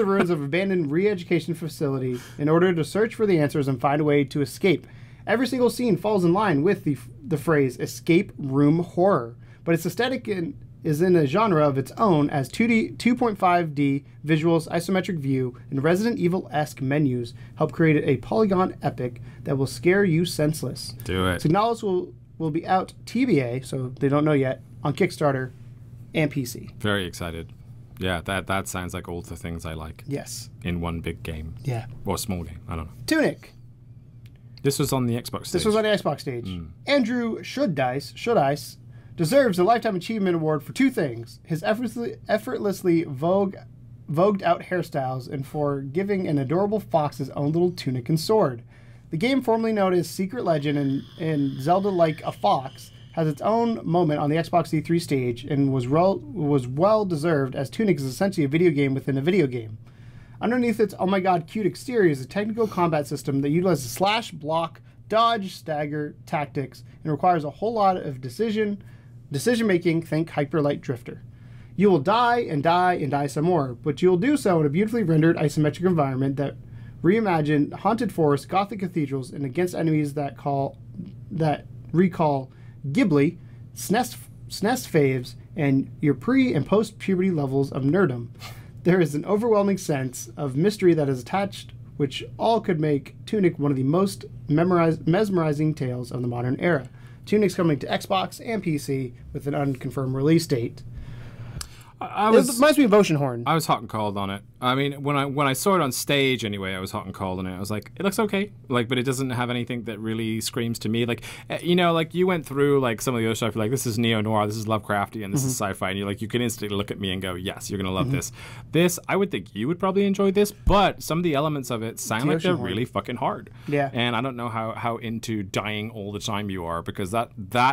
ruins of an abandoned re-education facility in order to search for the answers and find a way to escape. Every single scene falls in line with the phrase escape room horror, but its aesthetic is in a genre of its own as 2.5D visuals, isometric view, and Resident Evil-esque menus help create a polygon epic that will scare you senseless. Do it. Signalis will be out TBA, so they don't know yet, on Kickstarter and PC. Very excited. Yeah, that sounds like all the things I like. Yes. In one big game. Yeah. Or small game. I don't know. Tunic. This was on the Xbox stage. This was on the Xbox stage. Andrew Shoodice deserves a Lifetime Achievement Award for two things: his effortlessly vogued out hairstyles and for giving an adorable fox his own little tunic and sword. The game, formerly known as Secret Legend and Zelda Like a Fox, has its own moment on the Xbox E3 stage and was well deserved, as Tunic is essentially a video game within a video game. Underneath its oh my god cute exterior is a technical combat system that utilizes slash, block, dodge, stagger tactics and requires a whole lot of decision making. Think Hyper Light Drifter. You will die and die and die some more, but you will do so in a beautifully rendered isometric environment that reimagine haunted forests, gothic cathedrals, and against enemies that recall Ghibli, SNES faves, and your pre and post puberty levels of nerdom. There is an overwhelming sense of mystery that is attached, which all could make Tunic one of the most mesmerizing tales of the modern era. Tunic's coming to Xbox and PC with an unconfirmed release date. It reminds me of Oceanhorn. I was hot and cold on it. I mean, when I saw it on stage anyway, I was hot and cold on it. I was like, it looks okay, like, but it doesn't have anything that really screams to me. Like, you know, like you went through like some of the other stuff. You're like, this is neo noir, this is Lovecrafty, and this is sci-fi, and you can instantly look at me and go, yes, you're gonna love this. This, I would think you would probably enjoy this, but some of the elements of it sound like they're really fucking hard. Yeah. And I don't know how into dying all the time you are, because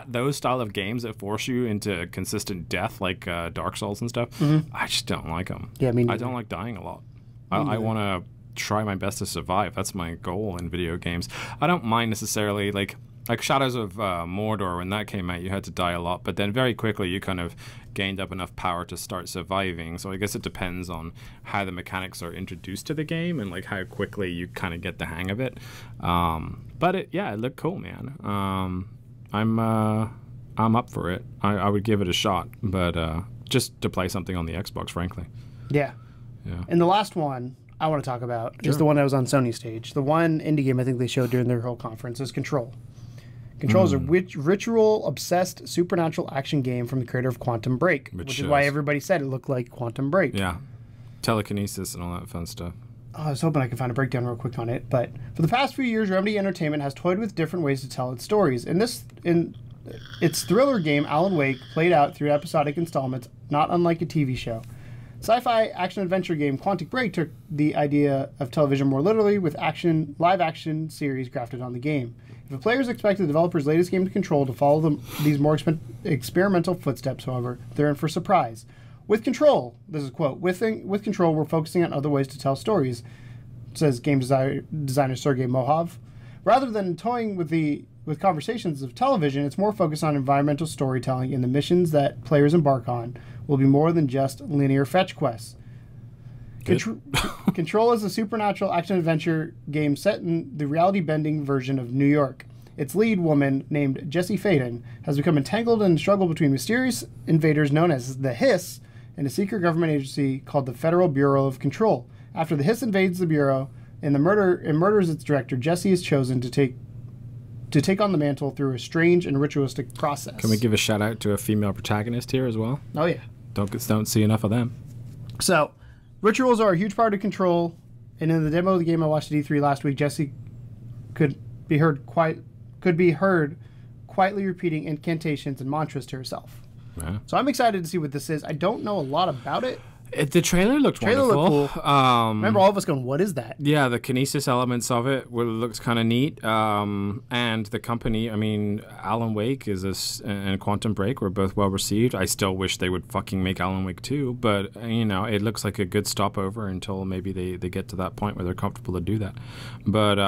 those style of games that force you into consistent death, like Dark Souls and stuff, I just don't like them. Yeah, I mean, I don't like dying a lot. I want to try my best to survive. That's my goal in video games. I don't mind necessarily, like Shadows of Mordor, when that came out, you had to die a lot, but then very quickly you kind of gained up enough power to start surviving. So I guess it depends on how the mechanics are introduced to the game and like how quickly you kind of get the hang of it. But it looked cool, man. I'm I'm up for it. I would give it a shot, but just to play something on the Xbox, frankly. Yeah. And the last one I want to talk about is the one that was on Sony stage. The one indie game I think they showed during their whole conference is Control. Control is a ritual-obsessed supernatural action game from the creator of Quantum Break, which is why everybody said it looked like Quantum Break. Yeah. Telekinesis and all that fun stuff. Oh, I was hoping I could find a breakdown real quick on it. But for the past few years, Remedy Entertainment has toyed with different ways to tell its stories. In its thriller game, Alan Wake played out through episodic installments, not unlike a TV show. Sci-fi action-adventure game Quantum Break took the idea of television more literally with live-action series grafted on the game. If a player is expecting the developer's latest game to Control to follow these more experimental footsteps, however, they're in for a surprise. With Control, this is a quote, with Control, we're focusing on other ways to tell stories, says game designer Sergei Mohov. Rather than toying with conversations of television, it's more focused on environmental storytelling, and the missions that players embark on will be more than just linear fetch quests. Control is a supernatural action-adventure game set in the reality-bending version of New York. Its lead woman, named Jessie Faden, has become entangled in a struggle between mysterious invaders known as the Hiss and a secret government agency called the Federal Bureau of Control. After the Hiss invades the Bureau and murders its director, Jessie is chosen to take on the mantle through a strange and ritualistic process. Can we give a shout-out to a female protagonist here as well? Oh, yeah. Don't see enough of them. So, rituals are a huge part of Control, and in the demo of the game I watched at E3 last week, Jessie could be heard quietly repeating incantations and mantras to herself. Yeah. So I'm excited to see what this is. I don't know a lot about it. The trailer looked wonderful. Looked cool. Remember all of us going, what is that? Yeah, the kinesis elements of it looks kind of neat. And the company, I mean, Alan Wake and Quantum Break were both well received. I still wish they would fucking make Alan Wake 2, but, it looks like a good stopover until maybe they get to that point where they're comfortable to do that. But,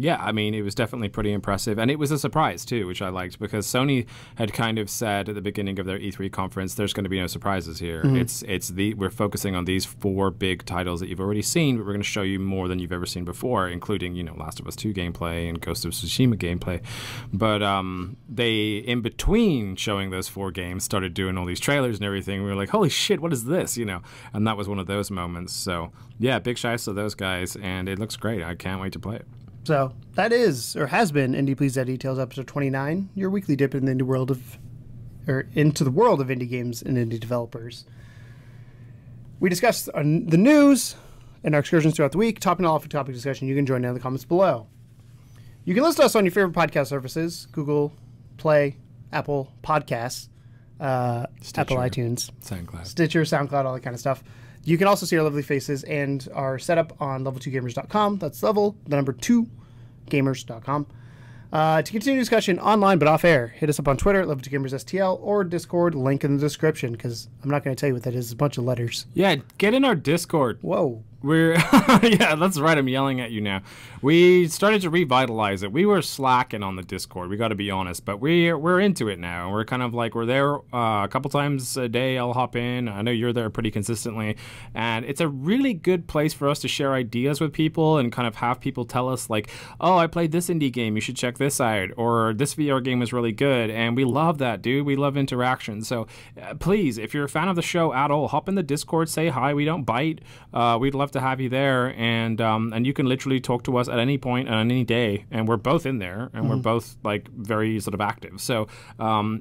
yeah, I mean, it was definitely pretty impressive. And it was a surprise, too, which I liked, because Sony had kind of said at the beginning of their E3 conference, there's going to be no surprises here. Mm-hmm. We're focusing on these 4 big titles that you've already seen, but we're going to show you more than you've ever seen before, including, Last of Us 2 gameplay and Ghost of Tsushima gameplay. But they, in between showing those 4 games, started doing all these trailers and everything. We were like, holy shit, what is this? And that was one of those moments. So, yeah, big shouts to those guys, and it looks great. I can't wait to play it. So that is, or has been, Indie Please That Details episode 29, your weekly dip into the world of indie games and indie developers. We discussed the news and our excursions throughout the week. Topping off a topic discussion, you can join in the comments below. You can listen to us on your favorite podcast services: Google Play, Apple Podcasts, Stitcher, Apple iTunes, Stitcher, SoundCloud, all that kind of stuff. You can also see our lovely faces and our setup on level2gamers.com. That's level, the number 2, gamers.com. To continue discussion online but off air, hit us up on Twitter at level2gamersstl or Discord, link in the description, because I'm not going to tell you what that is. It's a bunch of letters. Yeah, get in our Discord. Whoa. Yeah, that's right. I'm yelling at you now. We started to revitalize it. We were slacking on the Discord. We got to be honest, but we're into it now. We're kind of like we're there a couple times a day. I'll hop in. I know you're there pretty consistently, and it's a really good place for us to share ideas with people and kind of have people tell us like, "Oh, I played this indie game. You should check this out," or "This VR game is really good." And we love that, dude. We love interaction. So please, if you're a fan of the show at all, hop in the Discord. Say hi. We don't bite. We'd love to have you there, and you can literally talk to us at any point on any day, and we're both in there, and we're both like very sort of active. So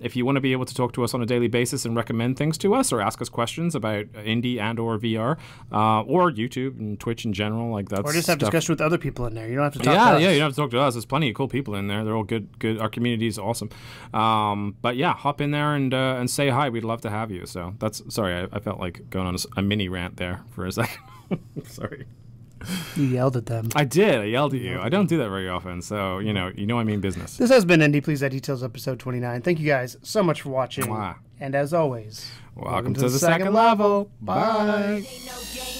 if you want to be able to talk to us on a daily basis and recommend things to us or ask us questions about indie and or VR or YouTube and Twitch in general, like that's or just have discussion with other people in there. You don't have to talk to us. Yeah, you don't have to talk to us. There's plenty of cool people in there. They're all good. Our community is awesome. But yeah, hop in there and say hi. We'd love to have you. So that's sorry, I felt like going on a mini rant there for a second. Sorry. You yelled at them. I did. I yelled at you. I don't do that very often, so you know I mean business. This has been Indie Please That Details episode 29. Thank you guys so much for watching. Mwah. And as always, welcome to the second level. Bye. Bye.